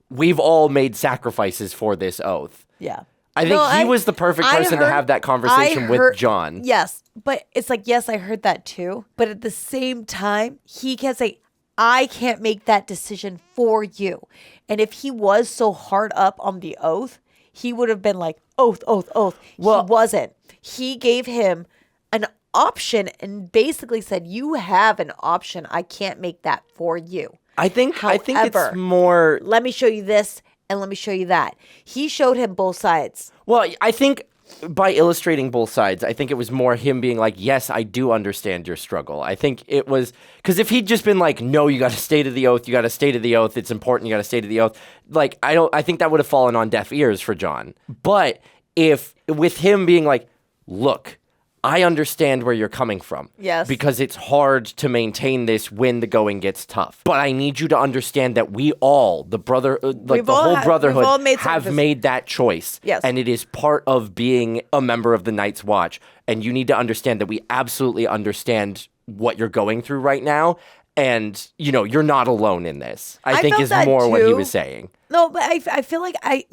we've all made sacrifices for this oath. Yeah. I think he was the perfect person to have that conversation with Jon. Yes, but it's like, yes, I heard that too. But at the same time, he can't say, I can't make that decision for you. And if he was so hard up on the oath, he would have been like, oath. Well, he wasn't. He gave him an option and basically said, you have an option. I can't make that for you. I think it's more. Let me show you this and let me show you that. He showed him both sides. Well, I think by illustrating both sides, I think it was more him being like, yes, I do understand your struggle. I think it was because if he'd just been like, no, you got to stay to the oath. You got to stay to the oath. It's important. You got to stay to the oath. Like, I think that would have fallen on deaf ears for Jon. But if with him being like, look, I understand where you're coming from. Yes. Because it's hard to maintain this when the going gets tough. But I need you to understand that we all, the whole brotherhood, have made that choice. Yes. And it is part of being a member of the Night's Watch. And you need to understand that we absolutely understand what you're going through right now. And, you're not alone in this. I think is more what he was saying. No, but I feel like I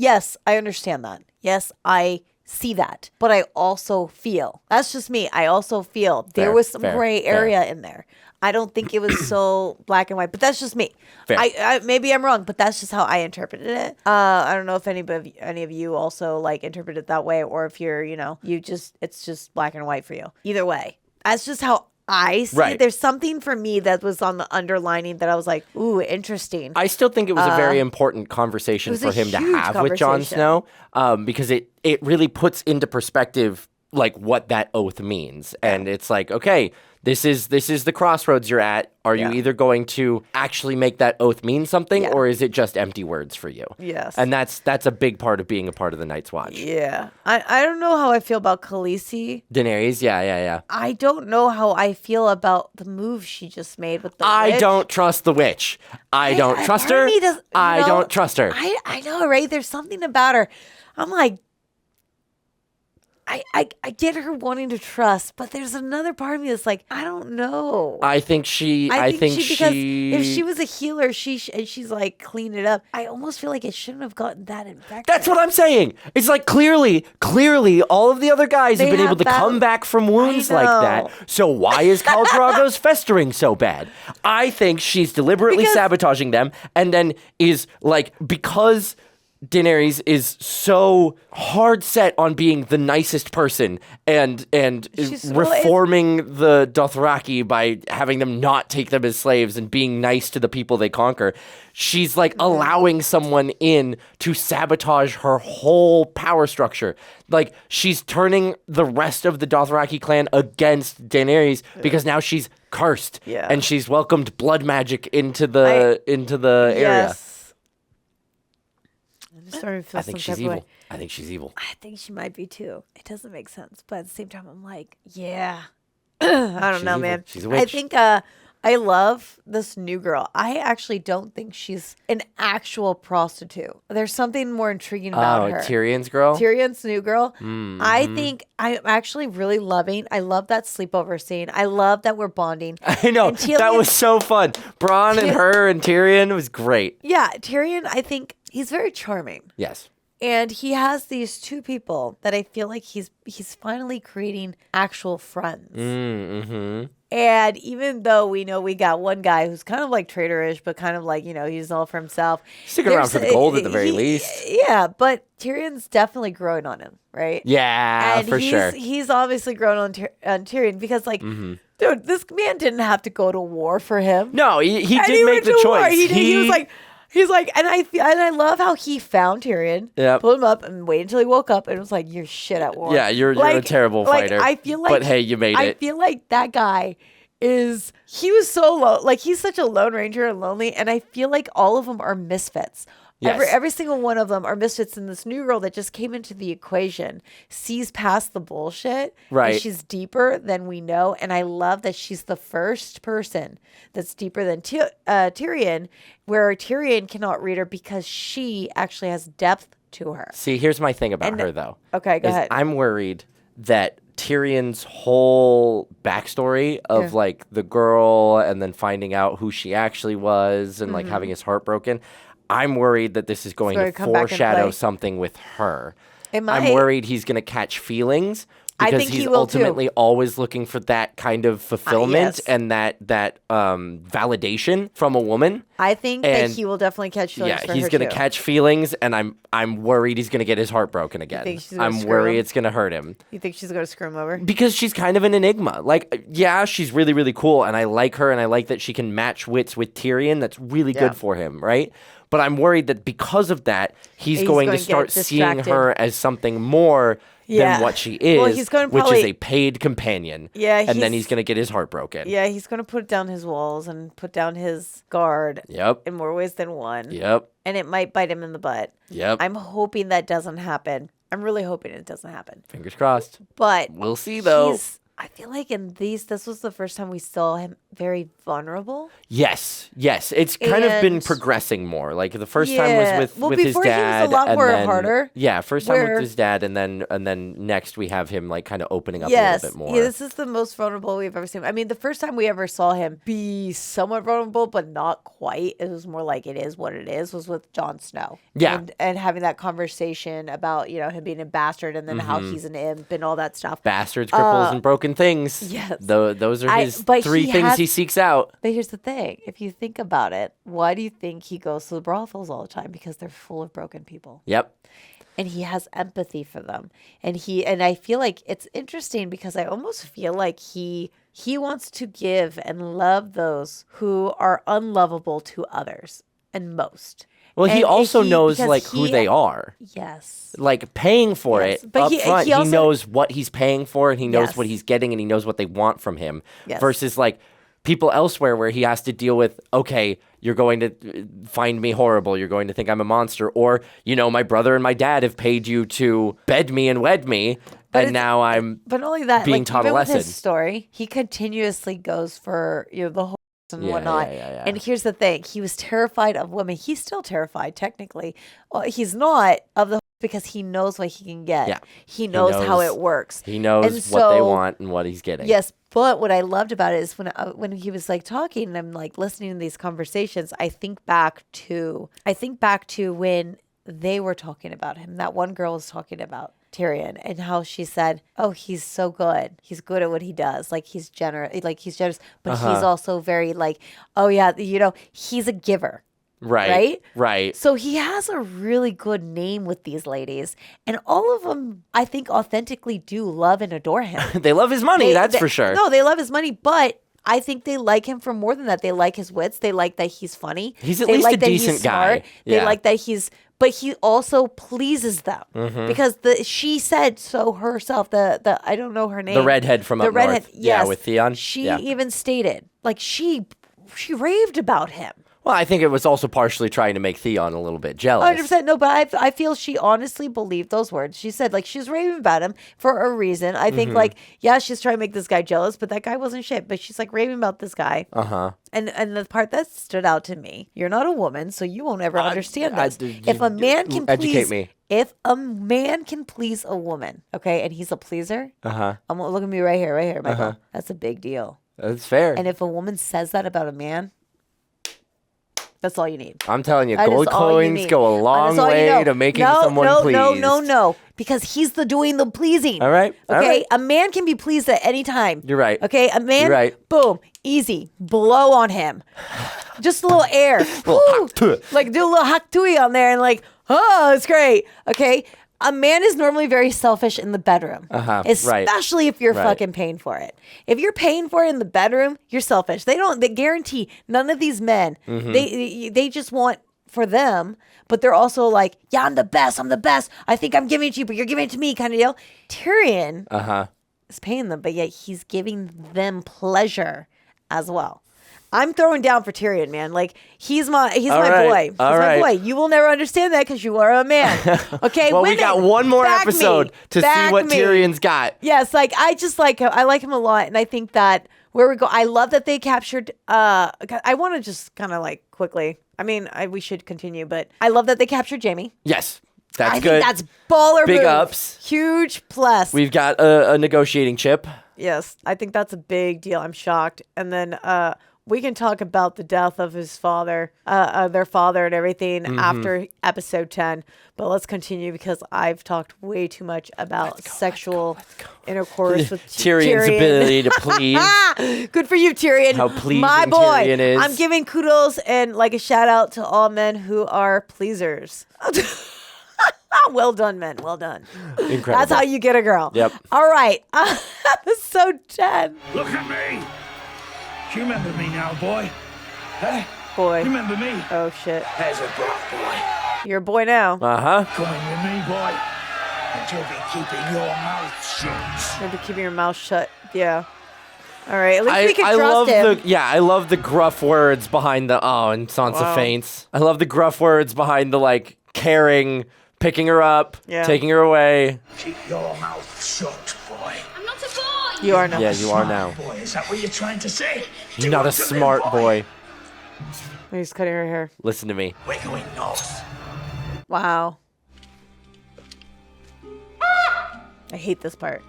understand that. Yes, I see that. But I also feel, that's just me, I also feel there was some gray area in there. I don't think it was so black and white, but that's just me. I maybe I'm wrong, but that's just how I interpreted it. I don't know if any of you also like interpret it that way, or if you're, it's just black and white for you. Either way, that's just how I see it. There's something for me that was on the underlining that I was like, ooh, interesting. I still think it was a very important conversation for him to have with Jon Snow, because it really puts into perspective like what that oath means. And it's like, okay, this is the crossroads you're at. Are you either going to actually make that oath mean something, or is it just empty words for you? Yes. And that's a big part of being a part of the Night's Watch. Yeah. I don't know how I feel about Khaleesi. Daenerys, yeah. I don't know how I feel about the move she just made with the I witch. don't trust the witch. I don't trust her. I don't trust her. I know, right? There's something about her. I'm like, I get her wanting to trust, but there's another part of me that's like, I don't know. I think she because if she was a healer, she's like, clean it up. I almost feel like it shouldn't have gotten that infected. That's what I'm saying. It's like clearly, all of the other guys have been able to come back from wounds like that. So why is Khal Drogo's festering so bad? I think she's deliberately sabotaging them, and then is like, because Daenerys is so hard set on being the nicest person and reforming the Dothraki by having them not take them as slaves and being nice to the people they conquer. She's like allowing someone in to sabotage her whole power structure. Like, she's turning the rest of the Dothraki clan against Daenerys because now she's cursed and she's welcomed blood magic into the area. Yes. I think she's evil. I think she's evil. I think she might be too. It doesn't make sense, but at the same time, I'm like, yeah. I don't know, evil. man. She's a witch. I think I love this new girl. I actually don't think she's an actual prostitute. There's something more intriguing about her. Tyrion's girl? Tyrion's new girl. Mm-hmm. I think I'm actually really loving. I love that sleepover scene. I love that we're bonding. I know. That was so fun. Bronn and her and Tyrion was great. Yeah, Tyrion, I think he's very charming. Yes. And he has these two people that I feel like he's finally creating actual friends. Mm-hmm. And even though we know we got one guy who's kind of like traitorish, but kind of like, he's all for himself. Sticking around for the gold at the very least. Yeah, but Tyrion's definitely growing on him, right? Yeah, and for sure. He's obviously grown on Tyrion because, like, dude, this man didn't have to go to war for him. No, he and did make the choice. He was like, He's like, and I love how he found Tyrion, pulled him up, and waited until he woke up, and was like, "You're shit at war." Yeah, you're a terrible fighter. I feel like, but hey, you made it. I feel like that guy he was so low. Like, he's such a lone ranger and lonely, and I feel like all of them are misfits. Yes. Every single one of them are misfits, and this new girl that just came into the equation sees past the bullshit. Right. And she's deeper than we know, and I love that she's the first person that's deeper than Tyrion, where Tyrion cannot read her because she actually has depth to her. See, here's my thing about her, though. Okay, go ahead. I'm worried that Tyrion's whole backstory of like the girl and then finding out who she actually was and like having his heart broken. I'm worried that this is going to foreshadow something with her. I'm worried he's going to catch feelings because he's ultimately always looking for that kind of fulfillment and that validation from a woman. I think that he will definitely catch feelings for her he's going to too. catch feelings, and I'm worried he's going to get his heart broken again. think she's gonna I'm screw worried him? it's going to hurt him. You think she's going to screw him over? Because she's kind of an enigma. Like, yeah, she's really, really cool, and I like her, and I like that she can match wits with Tyrion. That's really good for him, right? But I'm worried that because of that, he's going to start seeing her as something more than what she is, well, he's gonna which is a paid companion. Yeah, and then he's going to get his heart broken. Yeah, he's going to put down his walls and put down his guard. Yep. In more ways than one. Yep. And it might bite him in the butt. Yep. I'm hoping that doesn't happen. I'm really hoping it doesn't happen. Fingers crossed. But we'll see, though. I feel like this was the first time we saw him very vulnerable. Yes. It's kind of been progressing more. Like the first time was with his dad, he was a lot and more then harder. Yeah, first time with his dad, and then next we have him like kind of opening up a little bit more. Yeah, this is the most vulnerable we've ever seen. I mean, the first time we ever saw him be somewhat vulnerable, but not quite. It was more like it is what it is. Was with Jon Snow. Yeah, and having that conversation about him being a bastard, and then how he's an imp and all that stuff. Bastards, cripples, and broken things. Yes. Those are his three things he seeks out. But here's the thing. If you think about it, why do you think he goes to the brothels all the time? Because they're full of broken people. Yep. And he has empathy for them. And I feel like it's interesting because I almost feel like he wants to give and love those who are unlovable to others and most. Well, he also knows like who they are. Yes. Like paying for it But up front. He knows what he's paying for, and he knows Yes. what he's getting, and he knows what they want from him. Yes. Versus like people elsewhere where he has to deal with, okay, you're going to find me horrible. You're going to think I'm a monster. Or, my brother and my dad have paid you to bed me and wed me. And now I'm but not only that, being like, taught even a lesson. With his story, he continuously goes for the whole and whatnot. Yeah. And here's the thing: he was terrified of women. He's still terrified, technically. Well, he's not of the because he knows what he can get. Yeah. He knows how it works. He knows what they want and what he's getting. Yes, but what I loved about it is when he was like talking and I'm like listening to these conversations, I think back to when they were talking about him. That one girl was talking about Tyrion and how she said, "Oh, he's so good. He's good at what he does. Like he's generous. But he's also very like, oh yeah, he's a giver." Right. So he has a really good name with these ladies, and all of them, I think, authentically do love and adore him. They love his money, that's for sure. No, they love his money, but I think they like him for more than that. They like his wits. They like that he's funny. He's at they least like a that he's decent smart. guy. They Yeah. like that but he also pleases them because she said so herself. The I don't know her name. The redhead from up north. Yeah, Yes. with Theon. She Yeah. even stated like she raved about him. Well, I think it was also partially trying to make Theon a little bit jealous. 100%. No, but I feel she honestly believed those words. She said, like, she's raving about him for a reason. I think, like, yeah, she's trying to make this guy jealous, but that guy wasn't shit. But she's, like, raving about this guy. Uh-huh. And the part that stood out to me, you're not a woman, so you won't ever understand this. If a man can educate me. If a man can please a woman, okay, and he's a pleaser, Uh-huh. look at me right here, Michael. That's a big deal. That's fair. And if a woman says that about a man, that's all you need. I'm telling you, That gold is all you coins need. go a long That's all you way know. to making No, someone pleased. No, because he's doing the pleasing. All right. Okay, All right. a man can be pleased at any time. You're right. Okay, a man, You're right. boom, easy, blow on him. Just a little air. Woo. Like do a little haktui on there and like, oh, it's great. Okay. A man is normally very selfish in the bedroom, especially if you're fucking paying for it. If you're paying for it in the bedroom, you're selfish. They guarantee none of these men. They just want for them, but they're also like, yeah, I'm the best. I think I'm giving it to you, but you're giving it to me kind of deal. Tyrion is paying them, but yet he's giving them pleasure as well. I'm throwing down for Tyrion, man. Like, he's my boy. He's my boy. You will never understand that because you are a man. Okay, well, women, we got one more back episode to see what Tyrion's got. Yes, like, I just like him. I like him a lot, and I think that where we go, I love that they captured, I want to just kind of like quickly, I mean, we should continue, but I love that they captured Jaime. Yes, that's I good. think that's baller Big move. ups. Huge plus. We've got a negotiating chip. Yes, I think that's a big deal. I'm shocked. And then we can talk about the death of his father, their father and everything after episode 10. But let's continue because I've talked way too much about sexual intercourse with Tyrion's ability to please. Good for you, Tyrion. How pleasing my boy. Tyrion is. I'm giving kudos and like a shout out to all men who are pleasers. Well done, men. Well done. Incredible. That's how you get a girl. Yep. All right. Episode 10. Look at me. Do you remember me now, boy? Huh? Boy. You remember me? Oh, shit. There's a brat, boy. You're a boy now. Uh-huh. Come in with me, boy. And you'll be keeping your mouth shut. You'll be keeping your mouth shut. Yeah. All right. At least we can I trust love him. I love the gruff words behind the and Sansa faints. I love the gruff words behind the like caring, picking her up, taking her away. Keep your mouth shut, boy. I'm not a boy. You are now. Yeah, you are now. Boy, is that what you're trying to say? You're not a smart boy. He's cutting her hair. Listen to me. We're going north. Wow. I hate this part.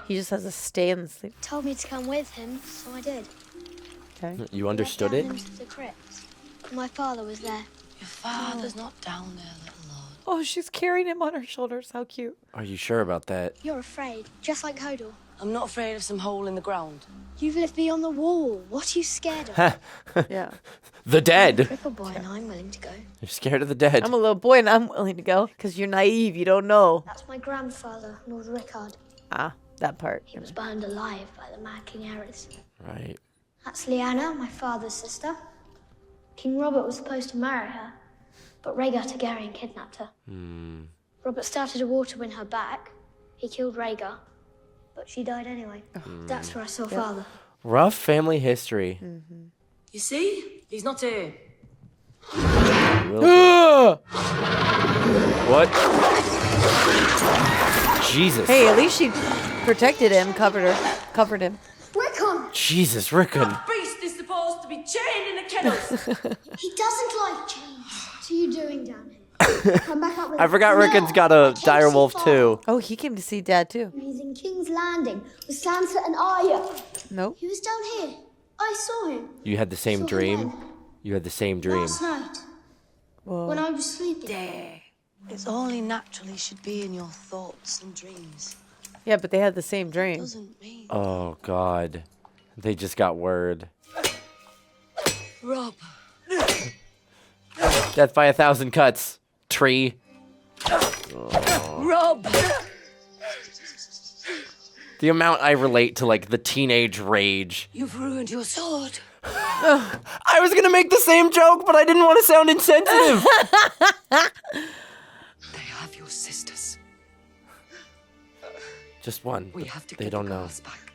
He just has to stay in the sleep. Told me to come with him, so I did. Okay. You understood it? Into the crypt. My father was there. Your father's not down there, little lord. Oh, she's carrying him on her shoulders. How cute. Are you sure about that? You're afraid, just like Hodor. I'm not afraid of some hole in the ground. You've lived beyond the wall. What are you scared of? Yeah. The dead. Little boy and I'm willing to go. You're scared of the dead. I'm a little boy and I'm willing to go because you're naive. You don't know. That's my grandfather, Lord Rickard. Ah, that part. He was burned alive by the Mad King Aerys. Right. That's Lyanna, my father's sister. King Robert was supposed to marry her, but Rhaegar Targaryen kidnapped her. Robert started a war to win her back. He killed Rhaegar, but she died anyway. That's where I saw father. Rough family history. You see? He's not here. What? Jesus. Hey, at least she protected him, covered him. Rickon! Jesus, Rickon. Beast is supposed to be chained in the kennels. He doesn't like chains. What are you doing down here? Come back up with I forgot Rickon's got a dire wolf too. Oh, he came to see Dad too. He's in King's Landing with Sansa and Arya. Nope. He was down here. I saw him. You had the same Saw him dream? when? You had the same dream. Last night. When I was sleeping. It's only natural he should be in your thoughts and dreams. Yeah, but they had the same dream. Doesn't mean. Oh, God. They just got word. Robb. Death by 1,000 cuts. Tree. Robb! The amount I relate to, like, the teenage rage. You've ruined your sword. I was gonna make the same joke, but I didn't want to sound insensitive. They have your sisters. Just one. We have to they get don't the know. girls back.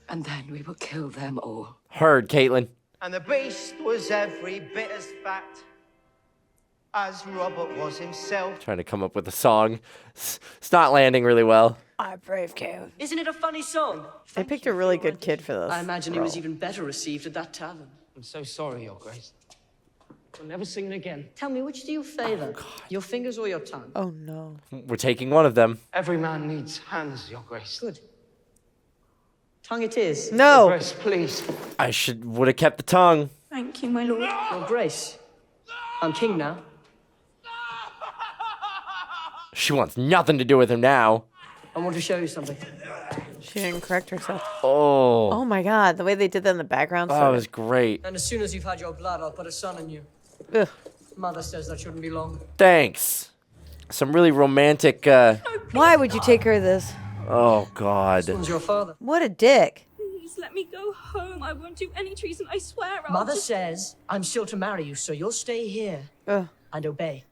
And then we will kill them all. Heard, Catelyn. And the beast was every bit as fat as Robert was himself. Trying to come up with a song. It's not landing really well. I brave king. Isn't it a funny song? They picked a really good kid for this. I imagine he was even better received at that tavern. I'm so sorry, Your Grace. We'll never sing it again. Tell me, which do you favor? Your fingers or your tongue? Oh, no. We're taking one of them. Every man needs hands, Your Grace. Good. Tongue it is. No. Your Grace, please. I would have kept the tongue. Thank you, my lord. Your Grace. I'm king now. She wants nothing to do with him now. I want to show you something. She didn't correct herself. Oh. Oh my God, the way they did that in the background. Oh, it was great. And as soon as you've had your blood, I'll put a son in you. Ugh. Mother says that shouldn't be long. Thanks. Some really romantic, Why would you take her this? Oh, God. This one's your father. What a dick. Just let me go home. I won't do any treason. I swear. Mother says I'm still to marry you, so you'll stay here and obey.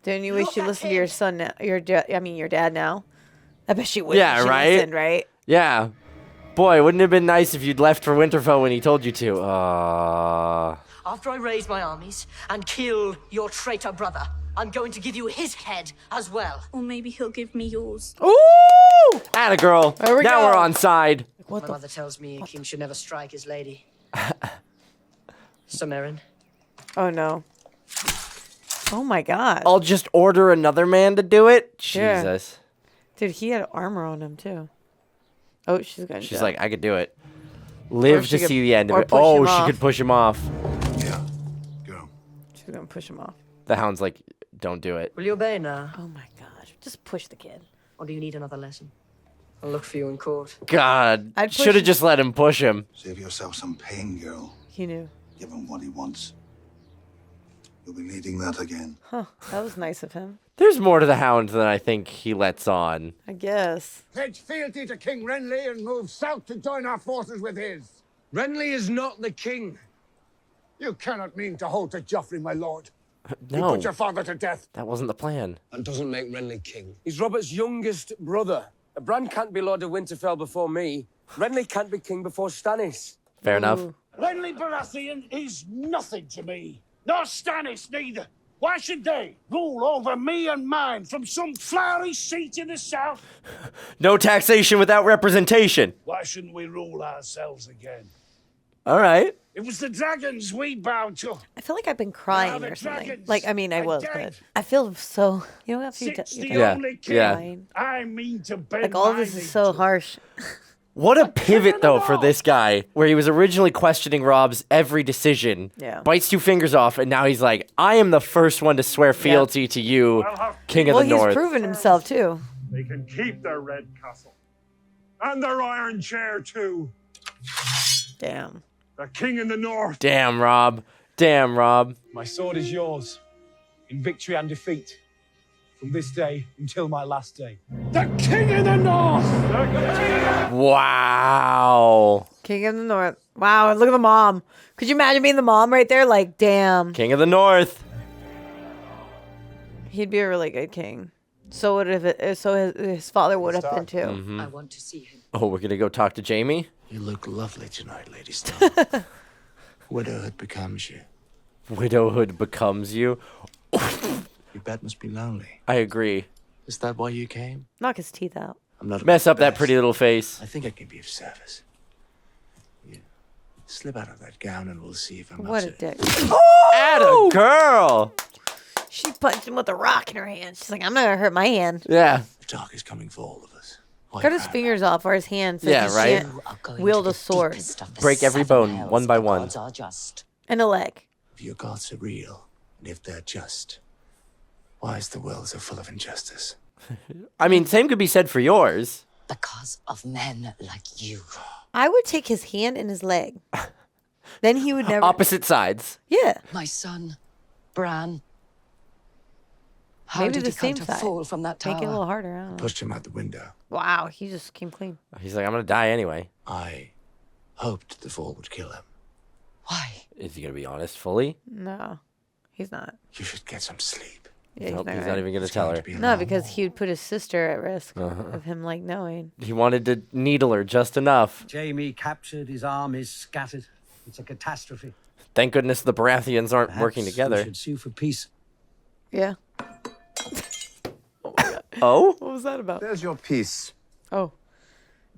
Don't you wish you listened to your son now? Your dad now? I bet she would. Yeah, She right? listened, right? Yeah. Boy, wouldn't it have been nice if you'd left for Winterfell when he told you to? After I raise my armies and kill your traitor brother, I'm going to give you his head as well. Or maybe he'll give me yours. Ooh! Atta girl. There we now go. we're on side. My mother tells me a king should never strike his lady. Samarin. Oh no. Oh my god. I'll just order another man to do it? Yeah. Jesus. Dude, he had armor on him too. Oh, she's gonna. She's jump. like, I could do it. Live she to could- see the end of or it. push Oh, him she off. could push him off. She's gonna push him off. The Hound's like, don't do it. Will you obey now? Oh my god. Just push the kid. Or do you need another lesson? I'll look for you in court. God. I'd push Should have him. just let him push him. Save yourself some pain, girl. He knew. Give him what he wants. You'll be needing that again. Huh. That was nice of him. There's more to the Hound than I think he lets on. I guess. Pledge fealty to King Renly and move south to join our forces with his. Renly is not the king. You cannot mean to hold to Joffrey, my lord. You No. put your father to death. That wasn't the plan. That doesn't make Renly king. He's Robert's youngest brother. Bran can't be Lord of Winterfell before me. Renly can't be king before Stannis. Fair enough. Renly Baratheon is nothing to me. Nor Stannis neither. Why should they rule over me and mine from some flowery seat in the south? No taxation without representation. Why shouldn't we rule ourselves again? All right. It was the dragons we bowed to. I feel like I've been crying the or something. dragons Like, I mean, I are was, dead. but I feel so. You know, after you Sits the Yeah, only king yeah. I mean to bend like all my this knee is so harsh. What a pivot, though, for this guy, where he was originally questioning Robb's every decision. Yeah. Bites 2 fingers off, and now he's like, I am the first one to swear fealty to you, King of Well, the he's North. proven himself too. They can keep their red castle. And their iron chair, too. Damn. The king in the north. Damn, Robb. Damn, Robb. My sword is yours, in victory and defeat, from this day until my last day. The king in the north. Wow. King of the North. Wow, look at the mom. Could you imagine being the mom right there? Like, damn. King of the North. He'd be a really good king. So would his father would have been too. Mhm. I want to see him. Oh, we're going to go talk to Jaime? You look lovely tonight, Lady Stark. Widowhood becomes you. Widowhood becomes you. Your bed must be lonely. I agree. Is that why you came? Knock his teeth out. I'm not Mess about up that best. pretty little face. I think I can be of service. You slip out of that gown and we'll see if I'm What a up to dick. Atta girl. She punched him with a rock in her hand. She's like, I'm not going to hurt my hand. Yeah. The dark is coming for all of us. Cut his fingers off or his hands. So Yeah, he right? can't wield a sword. Break every bone, one by one. Are just. And a leg. If your gods are real, and if they're just, why is the world so full of injustice? I mean, same could be said for yours. Because of men like you. I would take his hand and his leg. Then he would never. Opposite sides. Yeah. My son, Bran. How Maybe did the he come same to side. fall from that tower? Make it a little harder. I don't know. Pushed him out the window. Wow, he just came clean. He's like, I'm going to die anyway. I hoped the fall would kill him. Why? Is he going to be honest fully? No, he's not. You should get some sleep. Yeah, Nope, he's gonna- not even going to tell her. No, because he would put his sister at risk Uh-huh. of him like knowing. He wanted to needle her just enough. Jaime captured, his armies scattered. It's a catastrophe. Thank goodness the Baratheons aren't Perhaps working we together. should sue for peace. Yeah. Oh? What was that about? There's your piece. Oh.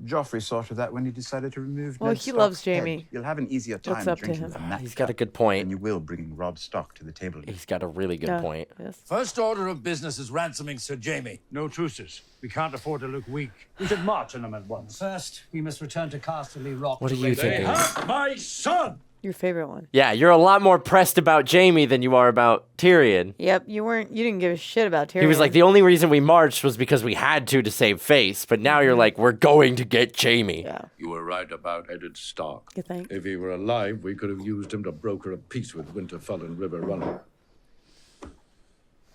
Joffrey sorted that when he decided to remove Well, Ned he Stark's loves head. Jaime. You'll have an easier Looks time up to drinking him. from that He's got a cup good point. than you will bringing Robb Stark to the table. He's got a really good Yeah. point. Yes. First order of business is ransoming Sir Jaime. No truces. We can't afford to look weak. We should march on them at once. First, we must return to Casterly Rock. What to are you raise- thinking? My son! Your favorite one. Yeah, you're a lot more pressed about Jaime than you are about Tyrion. Yep, you didn't give a shit about Tyrion. He was like, the only reason we marched was because we had to save face. But now you're like, we're going to get Jaime. Yeah. You were right about Eddard Stark. You think? If he were alive, we could have used him to broker a peace with Winterfell and River Run.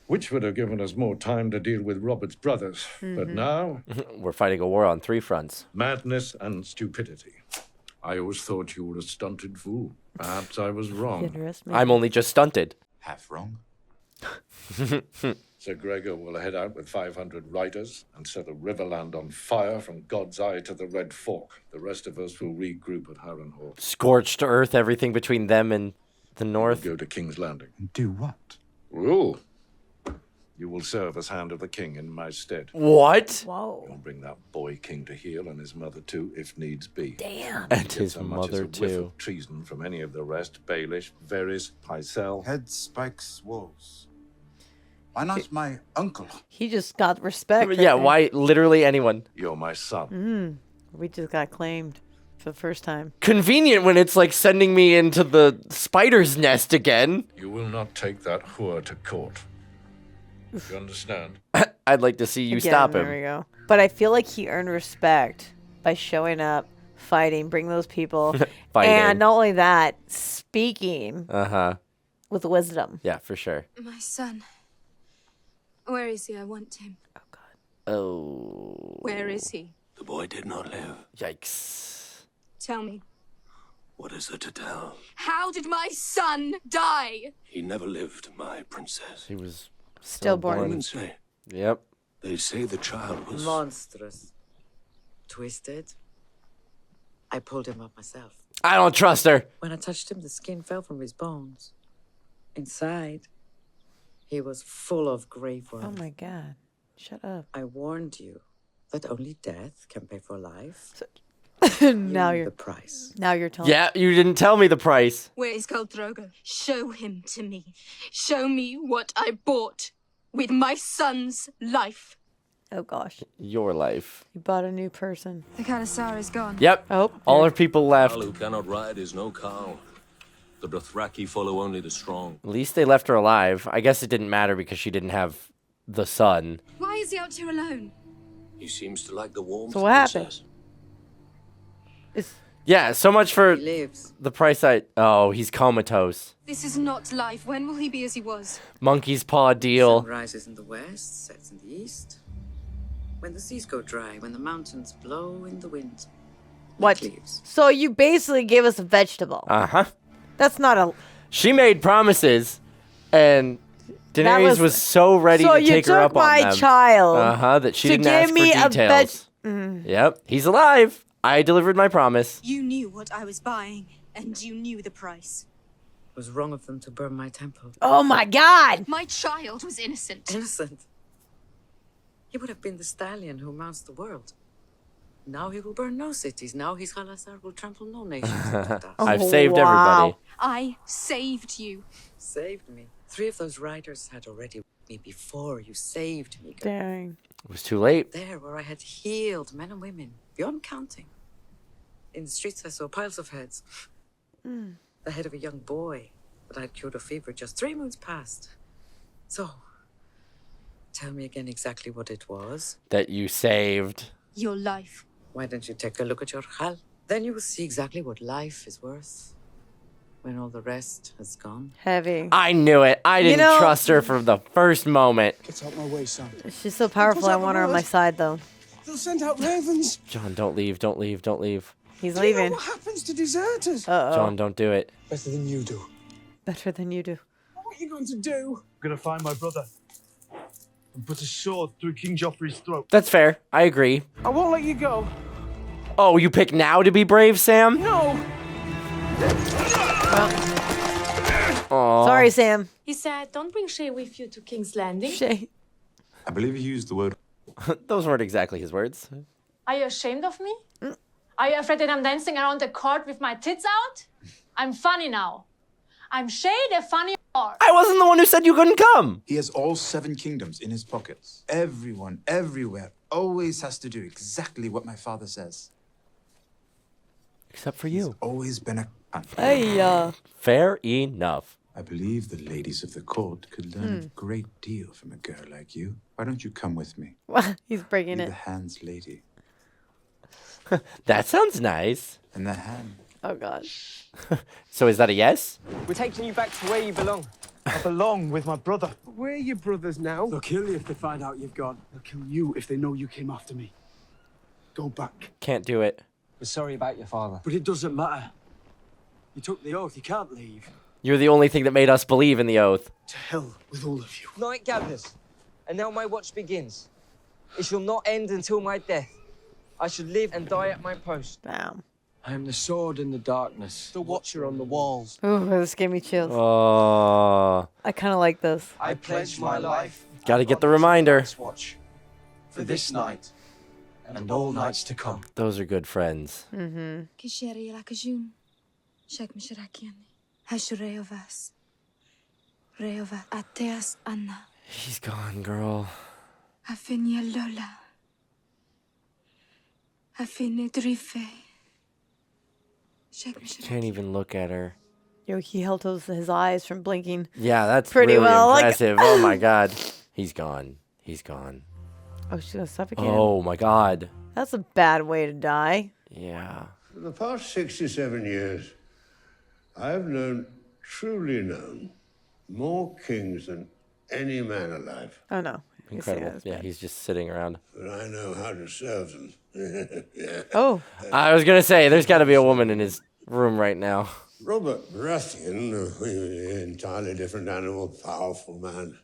which would have given us more time to deal with Robert's brothers. But now, We're fighting a war on 3 fronts. madness and stupidity. I always thought you were a stunted fool. Perhaps I was wrong. I'm only just stunted. Half wrong. Sir Gregor will head out with 500 riders and set a riverland on fire from God's Eye to the Red Fork. The rest of us will regroup at Harrenhal. Scorched earth, everything between them and the north. Go to King's Landing. Do what? Rule. You will serve as Hand of the King in my stead. What? Whoa. You'll bring that boy king to heel and his mother too, if needs be. Damn. And Get his so much as mother a whiff too. of treason from any of the rest, Baelish, Varys, Pycelle. Head spikes walls. Why not my uncle? He just got respect. right Yeah, there. why literally anyone? You're my son. We just got claimed for the first time. Convenient when it's like sending me into the spider's nest again. You will not take that whore to court. You understand? I'd like to see you Again, stop him. There we go. But I feel like he earned respect by showing up, fighting, bring those people. Fighting. And not only that, speaking Uh-huh. with wisdom. Yeah, for sure. My son. Where is he? I want him. Oh. Where is he? The boy did not live. Yikes. Tell me. What is there to tell? How did my son die? He never lived, my princess. He was Stillborn. Women say. Yep. They say the child was Monstrous. Twisted. I pulled him up myself. I don't trust her. When I touched him, the skin fell from his bones. Inside, he was full of grave worms. Oh my God. Shut up. I warned you that only death can pay for life. Now You you're the price. Now you're telling Yeah, you didn't tell me the price. Where is Khal Drogo? Show him to me. Show me what I bought with my son's life. Oh gosh. Your life. You bought a new person. The Khalasar is gone. Yep. Oh. All our people left. Khal who cannot ride is no cow. The Dothraki follow only the strong. At least they left her alive. I guess it didn't matter because she didn't have the son. Why is he out here alone? He seems to like the warmth. So what happened? princess. Yeah, so much for He lives. the price I... Oh, he's comatose. This is not life. When will he be as he was? Monkey's paw deal. Sun rises in the west, sets in the east. When the seas go dry, when the mountains blow in the wind. What? Leaves. So you basically gave us a vegetable. Uh-huh. That's not a... She made promises, and Daenerys was so ready so to you take her took up on my them. child Uh-huh, that she to didn't ask give me for a details. Yep, he's alive. I delivered my promise. You knew what I was buying, and you knew the price. It was wrong of them to burn my temple. Oh my God! My child was innocent. Innocent. He would have been the stallion who mounts the world. Now he will burn no cities. Now his Khalasar will trample no nations. I've saved everybody. I saved you. Saved me. 3 of those riders had already me before you saved me. girl. Dang. It was too late. There where I had healed men and women, beyond counting. In the streets I saw piles of heads. The head of a young boy that I had cured of fever just 3 moons past. So, tell me again exactly what it was. That you saved. Your life. Why don't you take a look at your Khal? Then you will see exactly what life is worth. When all the rest has gone. Heavy. I knew it. I You didn't know- trust her from the first moment. Get out my way, son. She's so powerful. I want her on my side, though. They'll send out ravens. John, don't leave. Don't leave. Don't leave. He's Do you know leaving. what happens to deserters? Uh-oh. John, don't do it. Better than you do. Better than you do. What are you going to do? I'm gonna find my brother and put a sword through King Joffrey's throat. That's fair. I agree. I won't let you go. Oh, you pick now to be brave, Sam? No. Aw. Sorry, Sam. He said, don't bring Shay with you to King's Landing. Shay. I believe he used the word. Those weren't exactly his words. Are you ashamed of me? Are you afraid that I'm dancing around the court with my tits out? I'm funny now. I'm Shay, the funny whore. I wasn't the one who said you couldn't come. He has all 7 kingdoms in his pockets. Everyone, everywhere, always has to do exactly what my father says. Except for you. Always been a... Hey, Fair enough. I believe the ladies of the court could learn a great deal from a girl like you. Why don't you come with me? He's breaking Be it. the hand's lady. That sounds nice. And the hand. Oh, gosh. So is that a yes? We're taking you back to where you belong. I belong with my brother. We're your brothers now. They'll kill you if they find out you've gone. They'll kill you if they know you came after me. Go back. Can't do it. We're sorry about your father. But it doesn't matter. You took the oath. You can't leave. You're the only thing that made us believe in the oath. To hell with all of you. Night gathers, and now my watch begins. It shall not end until my death. I should live and die at my post. Damn. I am the sword in the darkness, the watcher on the walls. Ooh, this gave me chills. Oh. I kind of like this. I pledge my life. Gotta get the reminder. Watch for this night and all nights to come. Those are good friends. Mm-hmm. She's gone, girl. Can't even look at her. Yo, he held his eyes from blinking. Yeah, that's pretty really well. impressive. Oh my god. He's gone. He's gone. Oh, she's gonna suffocate Oh him. my god. That's a bad way to die. Yeah. For the past 67 years, I have truly known, more kings than any man alive. Oh no. Incredible. Yeah, he's just sitting around. But I know how to serve them. Yeah. Oh. I was gonna say, there's gotta be a woman in his room right now. Robert Baratheon, an entirely different animal, powerful man,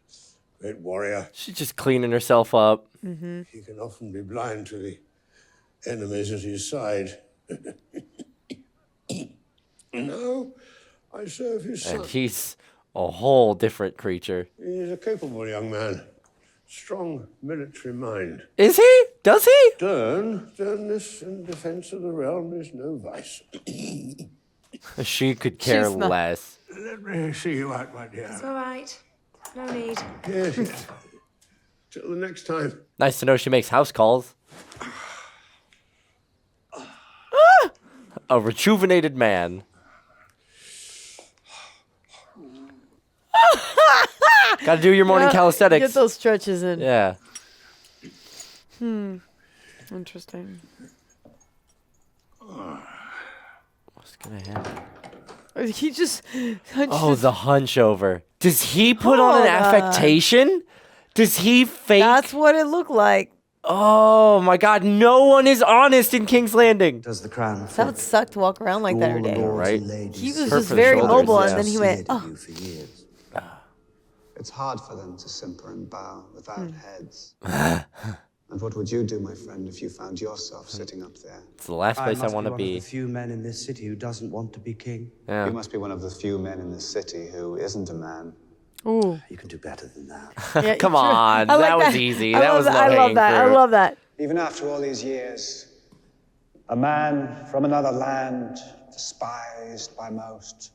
great warrior. She's just cleaning herself up. Mm-hmm. He can often be blind to the enemies at his side. No, I serve his son. And he's a whole different creature. He's a capable young man. Strong military mind. Is he? Does he? Sternness in defense of the realm is no vice. She could care She's not- less. Let me see you out, my dear. It's all right. No need. Yes, yes. Till the next time. Nice to know she makes house calls. A rejuvenated man. Gotta do your morning Yeah, calisthenics. Get those stretches in. Yeah. Interesting. What's gonna happen? He just. Oh, the hunch over. Does he put on an affectation? Does he fake? That's what it looked like. Oh my god, no one is honest in King's Landing. Does the crown That would suck to walk around like that every day. Right? He was Hurt just for the very shoulders, mobile, yeah. and then he went, oh. for years. It's hard for them to simper and bow without heads. And what would you do, my friend, if you found yourself sitting up there? It's the last place I want to One be. of the few men in this city who doesn't want to be king. Yeah. You must be one of the few men in this city who isn't a man. Ooh. You can do better than that. Yeah, Come true. on, I like that was easy. That was I love low-hanging that. I fruit. love that. Even after all these years, a man from another land, despised by most,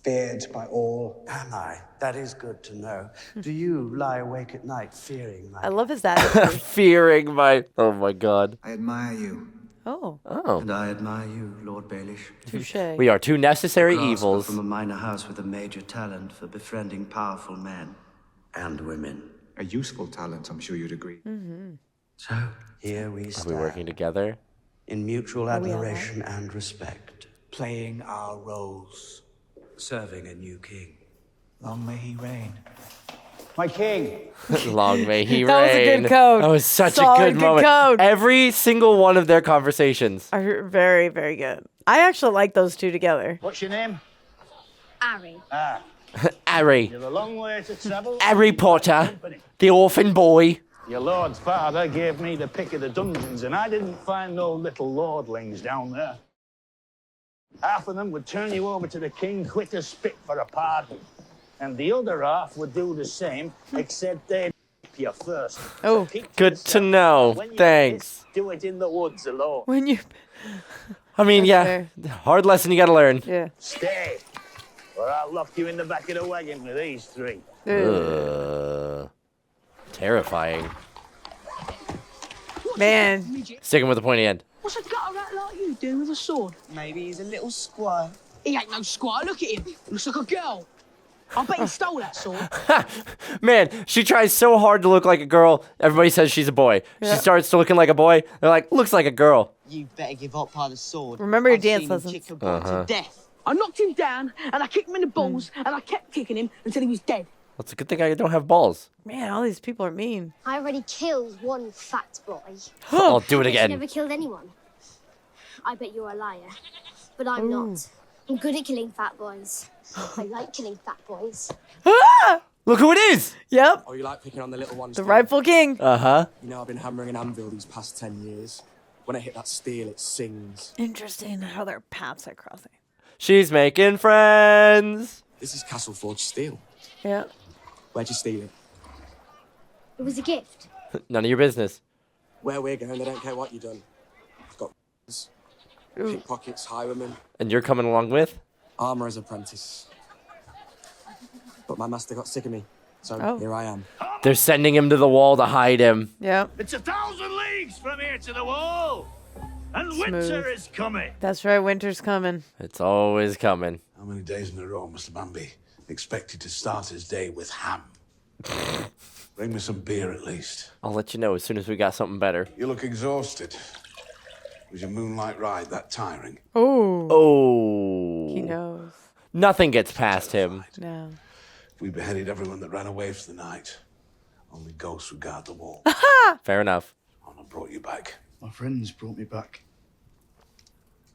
feared by all. Am I? That is good to know. Do you lie awake at night fearing my... I love his attitude. Fearing my. Oh my god. I admire you. Oh. Oh. And I admire you, Lord Baelish. Touche. We are two necessary A grasper evils. from a minor house with a major talent for befriending powerful men and women. A useful talent, I'm sure you'd agree. Mm-hmm. So, here we Are stand. we working together? In mutual Are we all admiration and respect. Playing our roles. Serving a new king. Long may he reign. My king! Long may he reign. That was a good code. That was such Solid a good good moment. code. Every single one of their conversations. Are very, very good. I actually like those two together. What's your name? Ari. Ah, Harry. you've a long way to travel. Harry Potter. The orphan boy. Your lord's father gave me the pick of the dungeons, and I didn't find no little lordlings down there. Half of them would turn you over to the king quick as spit for a pardon, and the other half would do the same, except they'd you first. Oh, So keep Good to know. when you Thanks. do it in the woods alone. When you. I mean, That's yeah. Hard lesson you gotta learn. Yeah. Stay, or I'll lock you in the back of the wagon with these three. Terrifying. Man. Sticking with the pointy end. What's a gutter rat like you doing with a sword? Maybe he's a little squire. He ain't no squire. Look at him. Looks like a girl. I bet he stole that sword. Man, she tries so hard to look like a girl. Everybody says she's a boy. Yeah. She starts to looking like a boy. They're like, looks like a girl. You better give up by the sword. Remember your I've dance seen him lessons. chick a boy Uh-huh. to death. I knocked him down, and I kicked him in the balls, and I kept kicking him until he was dead. Well, it's a good thing I don't have balls. Man, all these people are mean. I already killed one fat boy. I'll do it But again. you never killed anyone. I bet you're a liar. But I'm not. I'm good at killing fat boys. I like killing fat boys. Look who it is! Yep. Oh, you like picking on the little ones? The rightful king. Uh-huh. You know, I've been hammering an anvil these past 10 years. When I hit that steel, it sings. Interesting how their paths are crossing. She's making friends. This is Castle Forge steel. Yeah. Where'd you steal it? It was a gift. None of your business. Where we're going, they don't care what you've done. I've got pickpockets, highwaymen. And you're coming along with? Armourer's apprentice. But my master got sick of me, so here I am. They're sending him to the wall to hide him. Yep. It's 1,000 leagues from here to the wall. And winter is coming. That's right, winter's coming. It's always coming. How many days in a row must a man be expected to start his day with ham? Bring me some beer at least. I'll let you know as soon as we got something better. You look exhausted. Was your moonlight ride that tiring? Oh. He knows. Nothing gets past him. No. We beheaded everyone that ran away for the night. Only ghosts would guard the wall. Fair enough. Honor brought you back. My friends brought me back.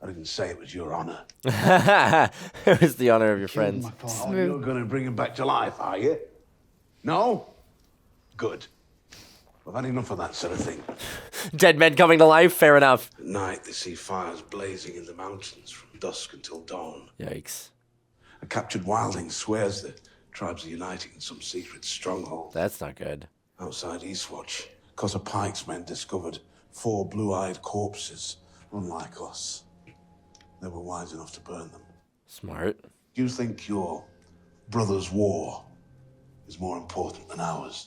I didn't say it was your honor. It was the honor of your friends. Oh, you're going to bring him back to life, are you? No? Good. I've had enough of that sort of thing. Dead men coming to life? Fair enough. At night, they see fires blazing in the mountains from dusk until dawn. Yikes. A captured wildling swears the tribes are uniting in some secret stronghold. That's not good. Outside Eastwatch, because of Pike's men discovered 4 blue-eyed corpses, unlike us. They were wise enough to burn them. Smart. Do you think your brother's war is more important than ours?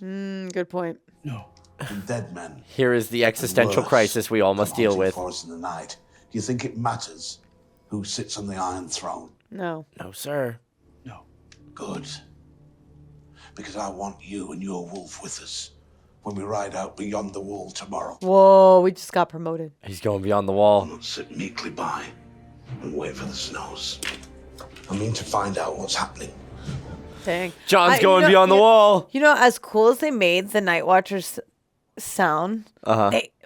Good point. No. And dead men. Here is the existential crisis we all must deal with. For us in the night. Do you think it matters who sits on the Iron Throne? No. No, sir. Good. Because I want you and your wolf with us when we ride out beyond the wall tomorrow. Whoa, we just got promoted. He's going beyond the wall. Not sit meekly by and wait for the snows. I mean to find out what's happening. Dang. John's going beyond the wall. You know, as cool as they made the Night Watchers sound,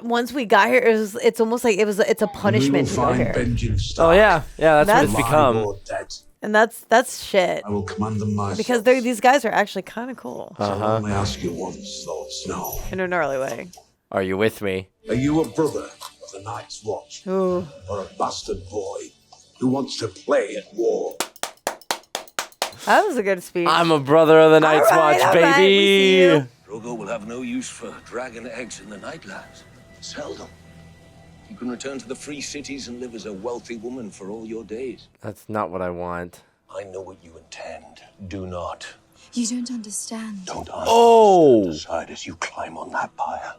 once we got here, it's almost like it's a punishment to go here. Oh yeah, that's what it's become. And that's shit. I will command them myself. Because these guys are actually kind of cool. So I'll only ask you once, Lord Snow. In a gnarly way. Are you with me? Are you a brother of the Night's Watch? Ooh. Or a bastard boy who wants to play at war? That was a good speech. I'm a brother of the Night's Watch, baby. Drogo will have no use for dragon eggs in the Nightlands. Sell them. You can return to the free cities and live as a wealthy woman for all your days. That's not what I want. I know what you intend. Do not. You don't understand. Don't decide as you climb on that pyre.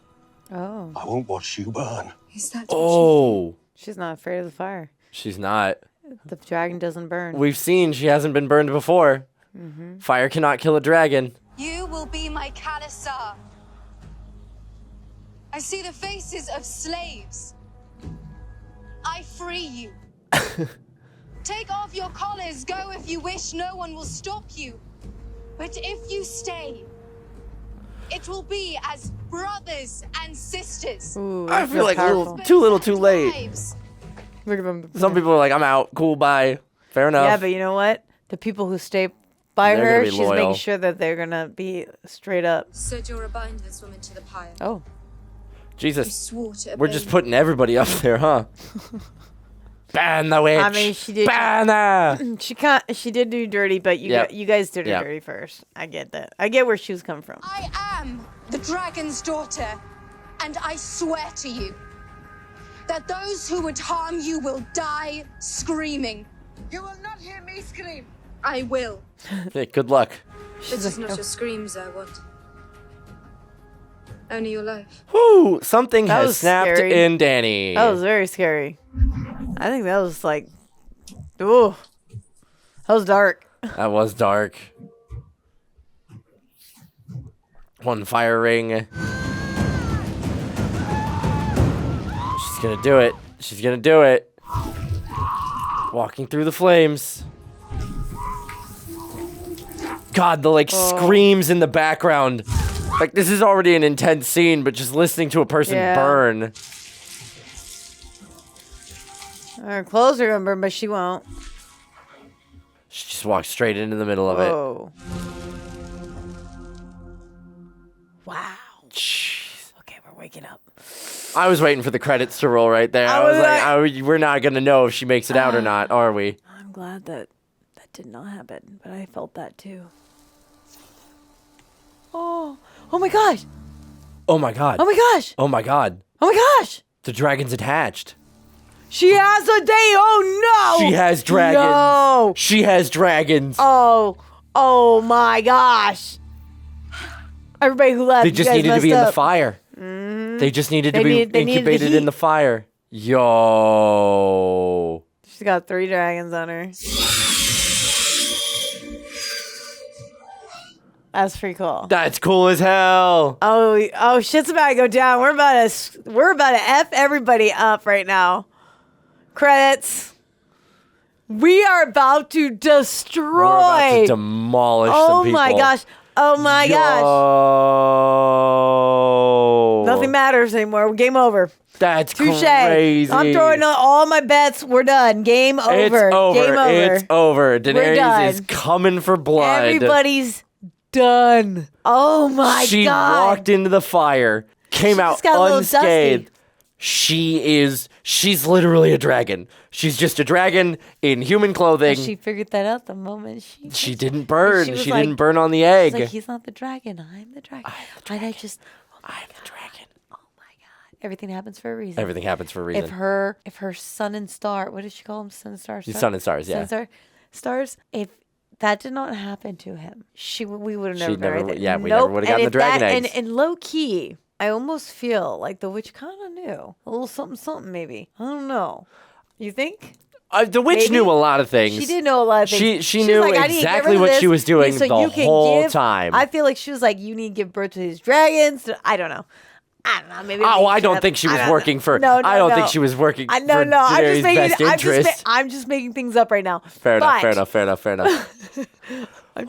Oh. I won't watch you burn. Is that Oh. She's not afraid of the fire. She's not. The dragon doesn't burn. We've seen she hasn't been burned before. Fire cannot kill a dragon. You will be my Khalisar. I see the faces of slaves. I free you. Take off your collars. Go if you wish. No one will stop you. But if you stay, it will be as brothers and sisters. Ooh, I feel like too little too late. Look at them. Some people are like, I'm out. Cool, bye. Fair enough. Yeah, but you know what? The people who stay by They're her, gonna be she's loyal. making sure that they're going to be straight up. Ser Jorah bind this woman to the pyre. Oh. Jesus. swore to We're obey just me. putting everybody up there, huh? Ban the witch. I mean, she did. Ban her. She did do dirty, but you guys did her dirty first. I get that. I get where she was coming from. I am the dragon's daughter, and I swear to you that those who would harm you will die screaming. You will not hear me scream. I will. Yeah, good luck. It is not your screams I want. Only your life. Whew, something That has was snapped scary. in Danny. That was very scary. I think that was like, ooh, that was dark. That was dark. One fire ring. She's gonna do it. She's gonna do it. Walking through the flames. God, the screams in the background. Like, this is already an intense scene, but just listening to a person burn. Her clothes are gonna burn, but she won't. She just walks straight into the middle of it. Wow. Jeez. Okay, we're waking up. I was waiting for the credits to roll right there. I was like, we're not going to know if she makes it out or not, are we? I'm glad that did not happen, but I felt that too. Oh my gosh. Oh my God. Oh my gosh. Oh my God. Oh my gosh. The dragon's attached. She has a day. Oh no. She has dragons. No. She has dragons. Oh my gosh. Everybody who left. They just needed to be in the fire. They just needed to be incubated in the fire. Yo. She's got 3 dragons on her. That's pretty cool. That's cool as hell. Oh, shit's about to go down. We're about to F everybody up right now. Credits. We are about to destroy. We're about to demolish some people. Oh my gosh. Oh my gosh. Nothing matters anymore. Game over. That's Touché. crazy. I'm throwing out all my bets. We're done. Game over. It's over. Game over. It's over. Daenerys is coming for blood. Everybody's done. Oh my She god. walked into the fire, came out got a little unscathed. dusty. She's literally a dragon. She's just a dragon in human clothing. She figured that out the moment She didn't burn. She was She like- didn't burn on the egg. She's like, he's not the dragon. I'm the dragon. I'm the dragon. I'm the dragon. Oh my god. Everything happens for a reason. Everything happens for a reason. If her sun and star, what did she call him? Sun and star. Sun and stars, yeah. Sun and stars. If that did not happen to him, we would have never She'd been never- right there. yeah, we never would've gotten And the if dragon that- eggs. And low key, I almost feel like the witch kind of knew a little something, maybe. I don't know. You think? The witch Maybe? knew a lot of things. She did know a lot of things. She was knew like, I need to get exactly rid of what this she was doing so the you can whole give- time. I feel like she was like, you need to give birth to these dragons. I don't know. Maybe. Oh, I don't think she was working for. I don't think she was working for Daenerys' best interest. I'm just making things up right now. Fair enough.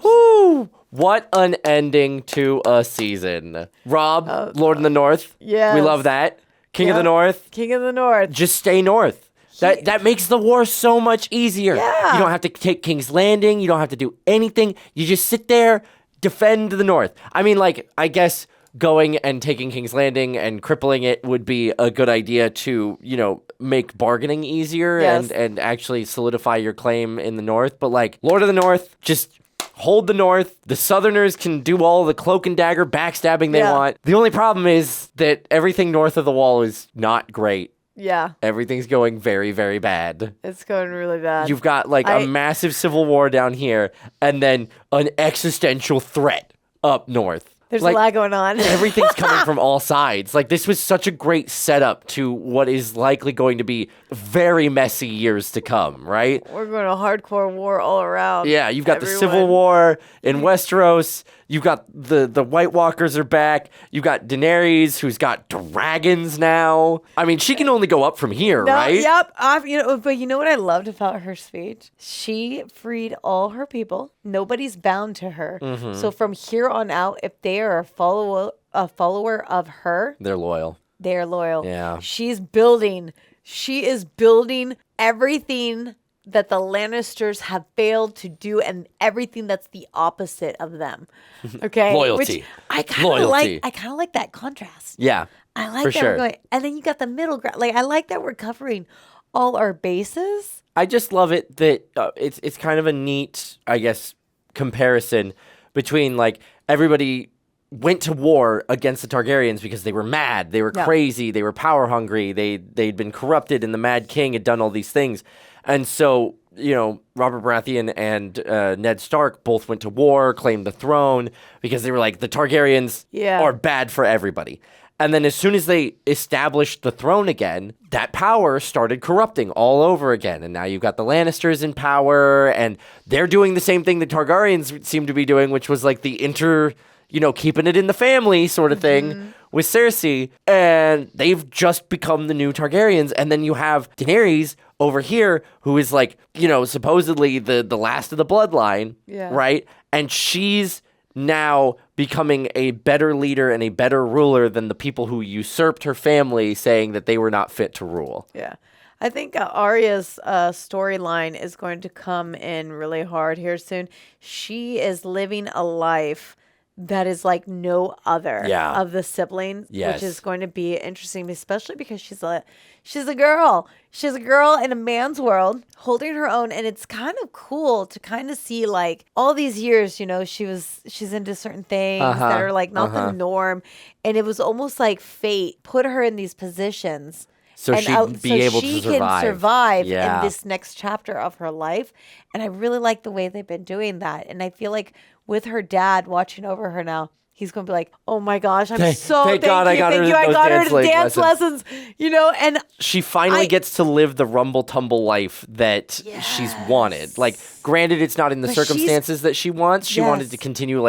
Woo! What an ending to a season. Robb, Lord in the North. Yes. We love that. King of the North. King of the North. Just stay north. That makes the war so much easier. Yeah. You don't have to take King's Landing. You don't have to do anything. You just sit there, defend the North. I mean, like, I guess going and taking King's Landing and crippling it would be a good idea to, make bargaining easier and actually solidify your claim in the North. But, like, Lord of the North, just hold the North. The Southerners can do all the cloak and dagger backstabbing they want. The only problem is that everything north of the wall is not great. Yeah. Everything's going very, very bad. It's going really bad. You've got like a massive civil war down here and then an existential threat up north. There's like, a lot going on. Everything's coming from all sides. Like, this was such a great setup to what is likely going to be very messy years to come, right? We're going to hardcore war all around. Yeah, you've got the Civil War in Westeros. You've got the White Walkers are back. You've got Daenerys, who's got dragons now. I mean, she can only go up from here, right? Yep. But you know what I loved about her speech? She freed all her people. Nobody's bound to her. Mhm. So from here on out, if they are a follower of her, They're loyal. they're loyal. Yeah. She is building everything that the Lannisters have failed to do and everything that's the opposite of them. Okay? Loyalty. Which I kind of like that contrast. Yeah. I like for that sure. we're going, and then you got the middle ground. Like, I like that we're covering all our bases. I just love it that it's kind of a neat, I guess, comparison between like everybody went to war against the Targaryens because they were mad, they were crazy, they were power hungry, they'd been corrupted, and the Mad King had done all these things, and so Robert Baratheon and Ned Stark both went to war, claimed the throne because they were like the Targaryens are bad for everybody. And then as soon as they established the throne again, that power started corrupting all over again. And now you've got the Lannisters in power, and they're doing the same thing the Targaryens seem to be doing, which was like the keeping it in the family sort of thing with Cersei. And they've just become the new Targaryens. And then you have Daenerys over here who is like, supposedly the last of the bloodline, right? And she's now becoming a better leader and a better ruler than the people who usurped her family, saying that they were not fit to rule. Yeah. I think Arya's storyline is going to come in really hard here soon. She is living a life that is like no other of the siblings, which is going to be interesting, especially because she's a girl. She's a girl in a man's world holding her own, and it's kind of cool to kind of see like all these years, she's into certain things that are like not the norm, and it was almost like fate put her in these positions. So she'd be able to survive. Can survive in this next chapter of her life. And I really like the way they've been doing that. And I feel like with her dad watching over her now, he's going to be like, oh my gosh, thank you. I got her to dance lessons, and she finally gets to live the rumble tumble life that she's wanted. Like, granted, it's not in the circumstances that she wants. She wanted to continue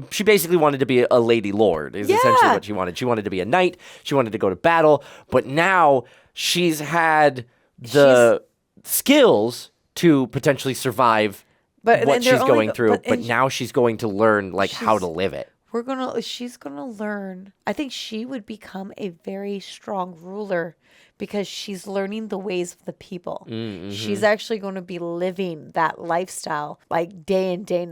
she basically wanted to be a lady lord is essentially what she wanted. She wanted to be a knight. She wanted to go to battle, but now she's had the skills to potentially survive what she's going through, but now she's going to learn how to live it. She's gonna learn. I think she would become a very strong ruler because she's learning the ways of the people. Mm-hmm. She's actually going to be living that lifestyle like day in day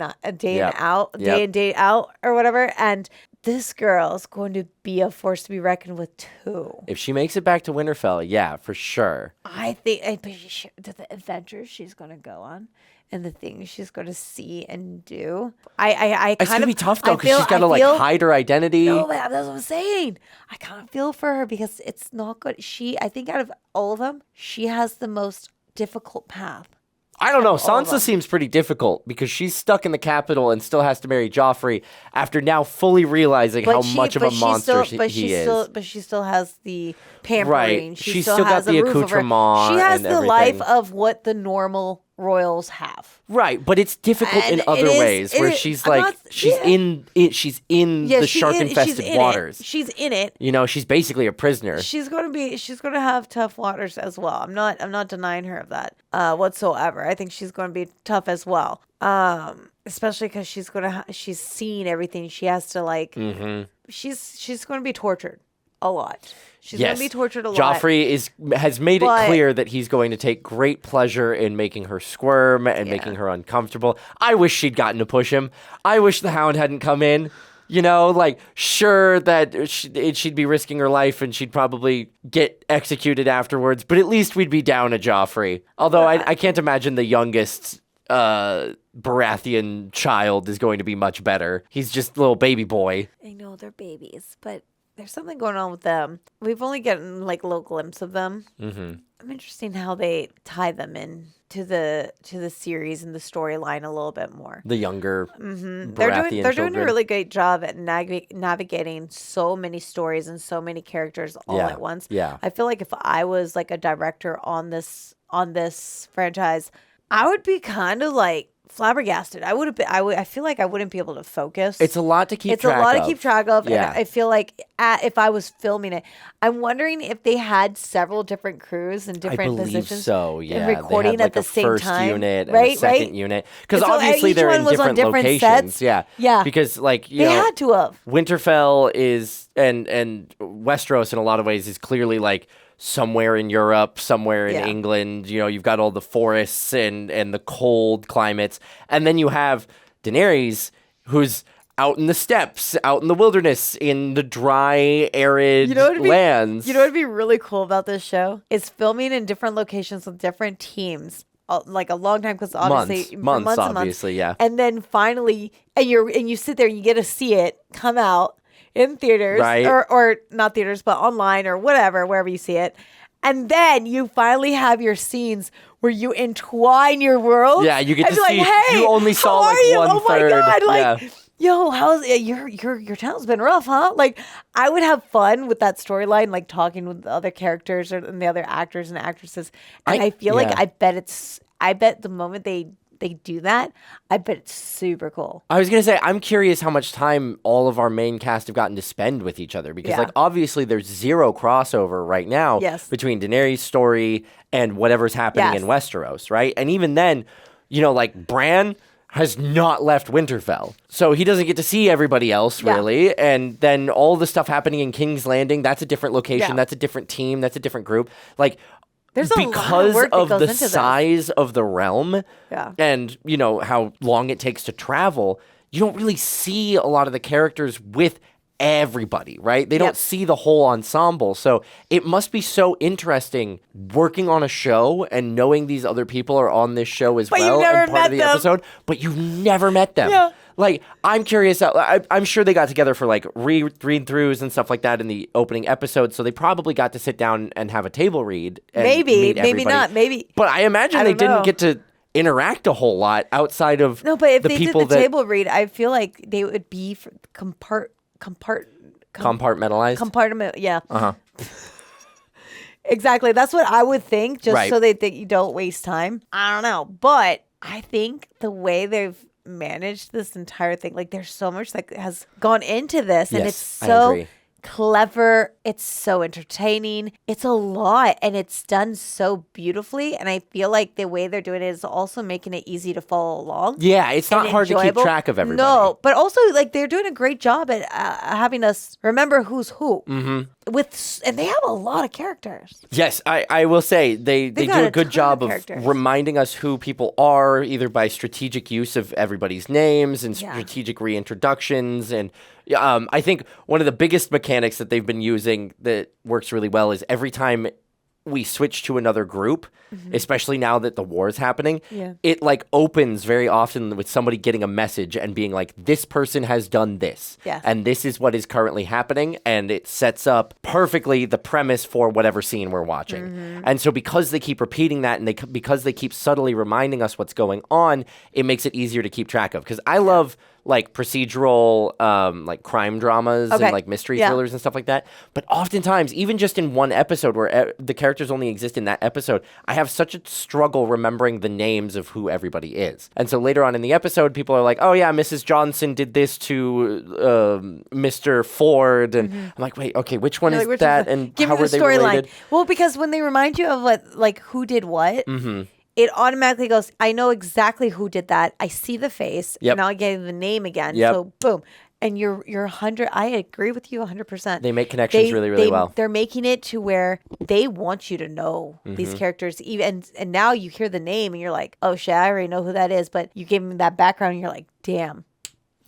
out or whatever. And this girl is going to be a force to be reckoned with too. If she makes it back to Winterfell, yeah, for sure. I think the adventures she's going to go on. And the things she's going to see and do. It's going to be tough, though, because she's got to, hide her identity. No, that's what I'm saying. I kind of feel for her because it's not good. I think out of all of them, she has the most difficult path. I don't know. Sansa seems pretty difficult because she's stuck in the capital and still has to marry Joffrey after now fully realizing how much of a monster he is. But she still has the pampering. Right. She's still got the accoutrement. She has the everything. life of what the normal royals have. Right, but it's difficult in other ways where she's in the shark-infested waters. She's in it. She's basically a prisoner. She's going to have tough waters as well. I'm not denying her of that whatsoever. I think she's going to be tough as well. Especially because she's seen everything. She has to she's going to be tortured a lot. She's going to be tortured a lot. Joffrey has made it clear that he's going to take great pleasure in making her squirm and making her uncomfortable. I wish she'd gotten to push him. I wish the Hound hadn't come in. Sure that she'd be risking her life and she'd probably get executed afterwards, but at least we'd be down a Joffrey. Although I can't imagine the youngest Baratheon child is going to be much better. He's just a little baby boy. I know they're babies, but there's something going on with them. We've only gotten little glimpse of them. Mm-hmm. I'm interested in how they tie them in to the series and the storyline a little bit more. The younger Baratheon they're doing a really great job at navigating so many stories and so many characters all at once. Yeah. I feel like if I was a director on this franchise, I would be kind of flabbergasted. I feel like I wouldn't be able to focus. It's a lot to keep track of. It's a lot to keep track of. Yeah. And I feel like if I was filming it, I'm wondering if they had several different crews and different positions. So, yeah. And recording at the same time. A first unit and right, a second unit. Because obviously they're in different locations. Sets. Yeah. Yeah. Because they had to have. Winterfell is and Westeros in a lot of ways is clearly somewhere in Europe, somewhere in England. You've got all the forests and the cold climates. And then you have Daenerys, who's out in the steppes, out in the wilderness, in the dry, arid lands. You know what would be really cool about this show? Is filming in different locations with different teams. A long time, because obviously months, obviously, yeah. And then finally, and you sit there and you get to see it come out in theaters, right. or not theaters, but online or whatever, wherever you see it. And then you finally have your scenes where you entwine your world. Yeah, you get to see. Hey, you only saw one third. Oh my God! Yo, how's your town's been rough, huh? I would have fun with that storyline, talking with the other characters and the other actors and actresses. And I feel like I bet the moment they they do that, I bet it's super cool. I was going to say, I'm curious how much time all of our main cast have gotten to spend with each other. Because, like, obviously there's zero crossover right now between Daenerys' story and whatever's happening in Westeros, right? And even then, you know, like, Bran has not left Winterfell. So he doesn't get to see everybody else, really. And then all the stuff happening in King's Landing, that's a different location, that's a different team, that's a different group. Like, there's because of the size of the realm and, you know, how long it takes to travel, you don't really see a lot of the characters with everybody, right? They don't see the whole ensemble. So it must be so interesting working on a show and knowing these other people are on this show as well and part of the episode, but you've never met them. Yeah. Like, I'm curious. I'm sure they got together for like read-throughs and stuff like that in the opening episode. So they probably got to sit down and have a table read. And maybe everybody. not. Maybe. But I imagine they didn't get to interact a whole lot outside of no. But if the they people did the table read, I feel like they would be compartmentalized. Yeah. Exactly. That's what I would think. Just so that you don't waste time. I don't know, but I think the way they've managed this entire thing, like there's so much that has gone into this, and it's so clever. It's so entertaining. It's a lot, and it's done so beautifully. And I feel like the way they're doing it is also making it easy to follow along. Yeah, it's not hard to keep track of everybody. No, but also like they're doing a great job at having us remember who's who. And they have a lot of characters. Yes, I will say they do a good job of reminding us who people are, either by strategic use of everybody's names and strategic reintroductions. And I think one of the biggest mechanics that they've been using that works really well is every time we switch to another group, especially now that the war is happening, it like opens very often with somebody getting a message and being like, this person has done this, and this is what is currently happening, and it sets up perfectly the premise for whatever scene we're watching. And so because they keep repeating that, and because they keep subtly reminding us what's going on, it makes it easier to keep track of. Because I love like procedural like crime dramas and like mystery thrillers and stuff like that. But oftentimes, even just in one episode where the characters only exist in that episode, I have such a struggle remembering the names of who everybody is. And so later on in the episode, people are like, oh yeah, Mrs. Johnson did this to Mr. Ford. And I'm like, wait, okay, which one is that? And give how me were the they related? Storyline. Well, because when they remind you of what, like who did what, it automatically goes, I know exactly who did that. I see the face. And now I get the name again. So boom. And you're 100. I agree with you 100%. They make connections really well. They're making it to where they want you to know these characters. Even and now you hear the name and you're like, oh shit, I already know who that is. But you give them that background and you're like, damn.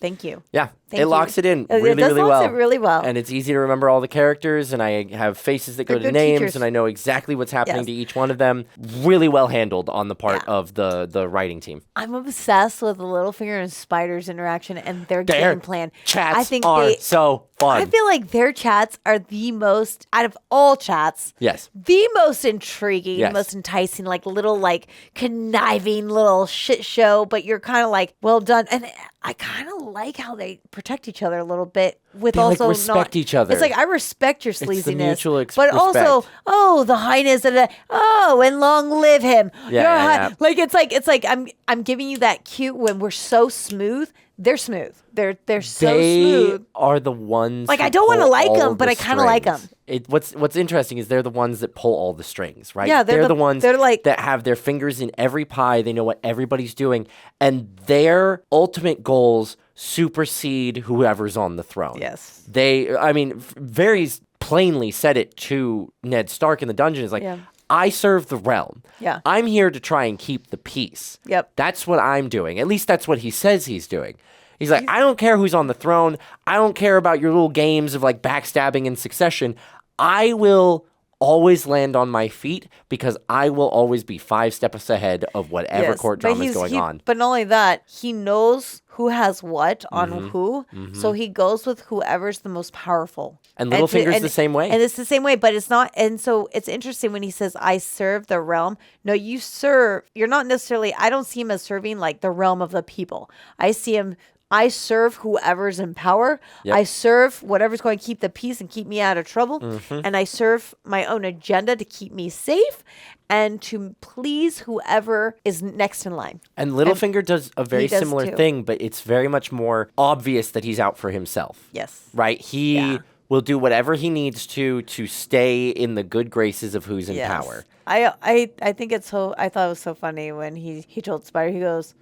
Thank you. Yeah, it locks it in really, really well. It really well. And it's easy to remember all the characters, and I have faces that go to names, teachers. And I know exactly what's happening to each one of them. Really well handled on the part of the writing team. I'm obsessed with the Littlefinger and Spider's interaction and their game plan. Chats I think are so fun. I feel like their chats are the most, out of all chats, the most intriguing, most enticing, like little like conniving little shit show, but you're kind of like, well done. And I kind of like how they protect each other a little bit with they also like respect each other. It's like, I respect your sleaziness. It's the mutual but also, oh, the highness of and long live him. Like it's like I'm giving you that cute when we're so smooth. They're smooth. They're so smooth. They are the ones. Like I don't want to like them, but I kind of like them. What's interesting is they're the ones that pull all the strings, right? Yeah, they're the ones that have their fingers in every pie. They know what everybody's doing, and their ultimate goals supersede whoever's on the throne. Yes, very plainly said it to Ned Stark in the dungeon. Is like, I serve the realm. Yeah. I'm here to try and keep the peace. Yep. That's what I'm doing. At least that's what he says he's doing. He's like, I don't care who's on the throne. I don't care about your little games of like backstabbing in succession. I will always land on my feet because I will always be 5 steps ahead of whatever court drama is going on. But not only that, he knows who has what on who. So he goes with whoever's the most powerful. And Littlefinger's the same way. And it's the same way, but it's not. And so it's interesting when he says, I serve the realm. No, you're not necessarily, I don't see him as serving like the realm of the people. I serve whoever's in power. Yep. I serve whatever's going to keep the peace and keep me out of trouble. And I serve my own agenda to keep me safe. and to please whoever is next in line. And Littlefinger does a very he does similar too. thing, but it's very much more obvious that he's out for himself. Yes. Right? He will do whatever he needs to stay in the good graces of who's in power. I think it's so. I thought it was so funny when he told Spider. He goes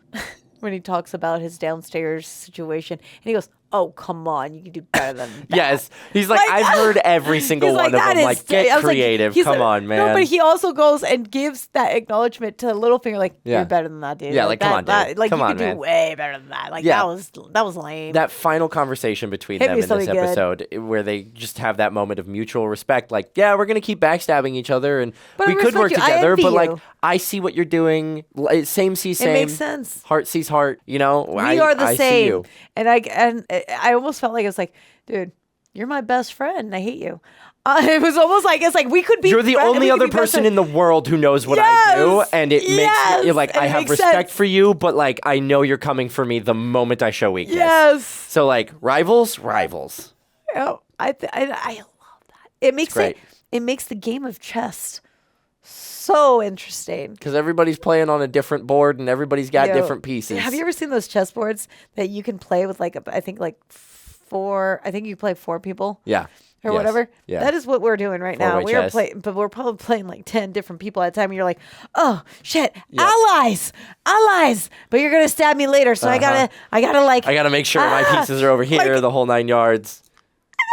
when he talks about his downstairs situation, and he goes, "Oh, come on, you can do better than that." Yes, he's like, I've heard every single one of them. Like, get creative. Come on, man. No, but he also goes and gives that acknowledgement to Littlefinger, like, Yeah. you're better than that, dude. Yeah, like, come on, dude. Like, Come you on, can man. do way better than that. Like, Yeah. that was lame. That final conversation between Hit them me in this something good. episode, where they just have that moment of mutual respect. Like, yeah, we're gonna keep backstabbing each other, and But we I could work respect you. I together. envy But like, you. I see what you're doing. Same sees same. It makes sense. Heart sees heart. You know, We are the I see same. you. And I almost felt like it was like, dude, you're my best friend, and I hate you. It was almost like it's like we could be. You're the only other person in the world who knows what I do, and it makes me like I have respect for you, but like I know you're coming for me the moment I show weakness. Yes. So like rivals. Oh, I love that. It makes great. it makes the game of chess so interesting. Because everybody's playing on a different board, and everybody's got Yo, different pieces. Have you ever seen those chess boards that you can play with like I think like four? I think you play 4 people. Yeah. Or Yes. whatever. Yeah. That is what we're doing right now. Four-way We are chess. playing, but we're probably playing like 10 different people at a time. And you're like, oh shit, allies. But you're gonna stab me later, so I gotta like. I gotta make sure my pieces are over here, like- the whole 9 yards.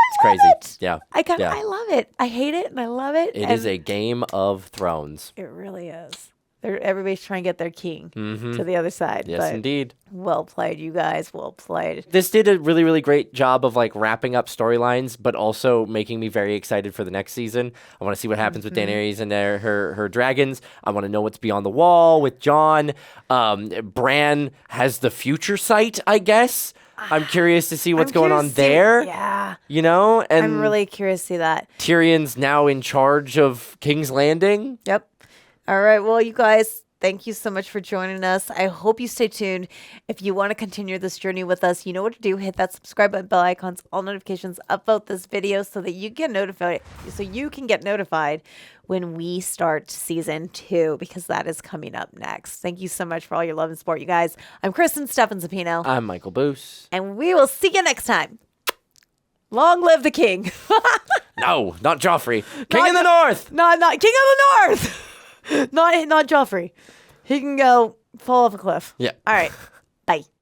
It's crazy. Yeah. I love it. I hate it and I love it. It is a Game of Thrones. It really is. Everybody's trying to get their king Mhm. to the other side. Yes, but indeed. Well played, you guys. Well played. This did a really, really great job of like wrapping up storylines, but also making me very excited for the next season. I want to see what happens with Daenerys and her dragons. I want to know what's beyond the wall with Jon. Bran has the future sight, I guess. I'm curious to see what's going on there. Yeah. You know, and I'm really curious to see that. Tyrion's now in charge of King's Landing. Yep. All right. Well, you guys, thank you so much for joining us. I hope you stay tuned. If you want to continue this journey with us, you know what to do. Hit that subscribe button, bell icons, all notifications, upvote this video so that you get notified. So you can get notified when we start season 2, because that is coming up next. Thank you so much for all your love and support, you guys. I'm Kristen Zapino. I'm Michael Boos. And we will see you next time. Long live the king. No, not Joffrey. King in the North. Not King of the North. Not Joffrey. He can go fall off a cliff. Yeah. All right. Bye.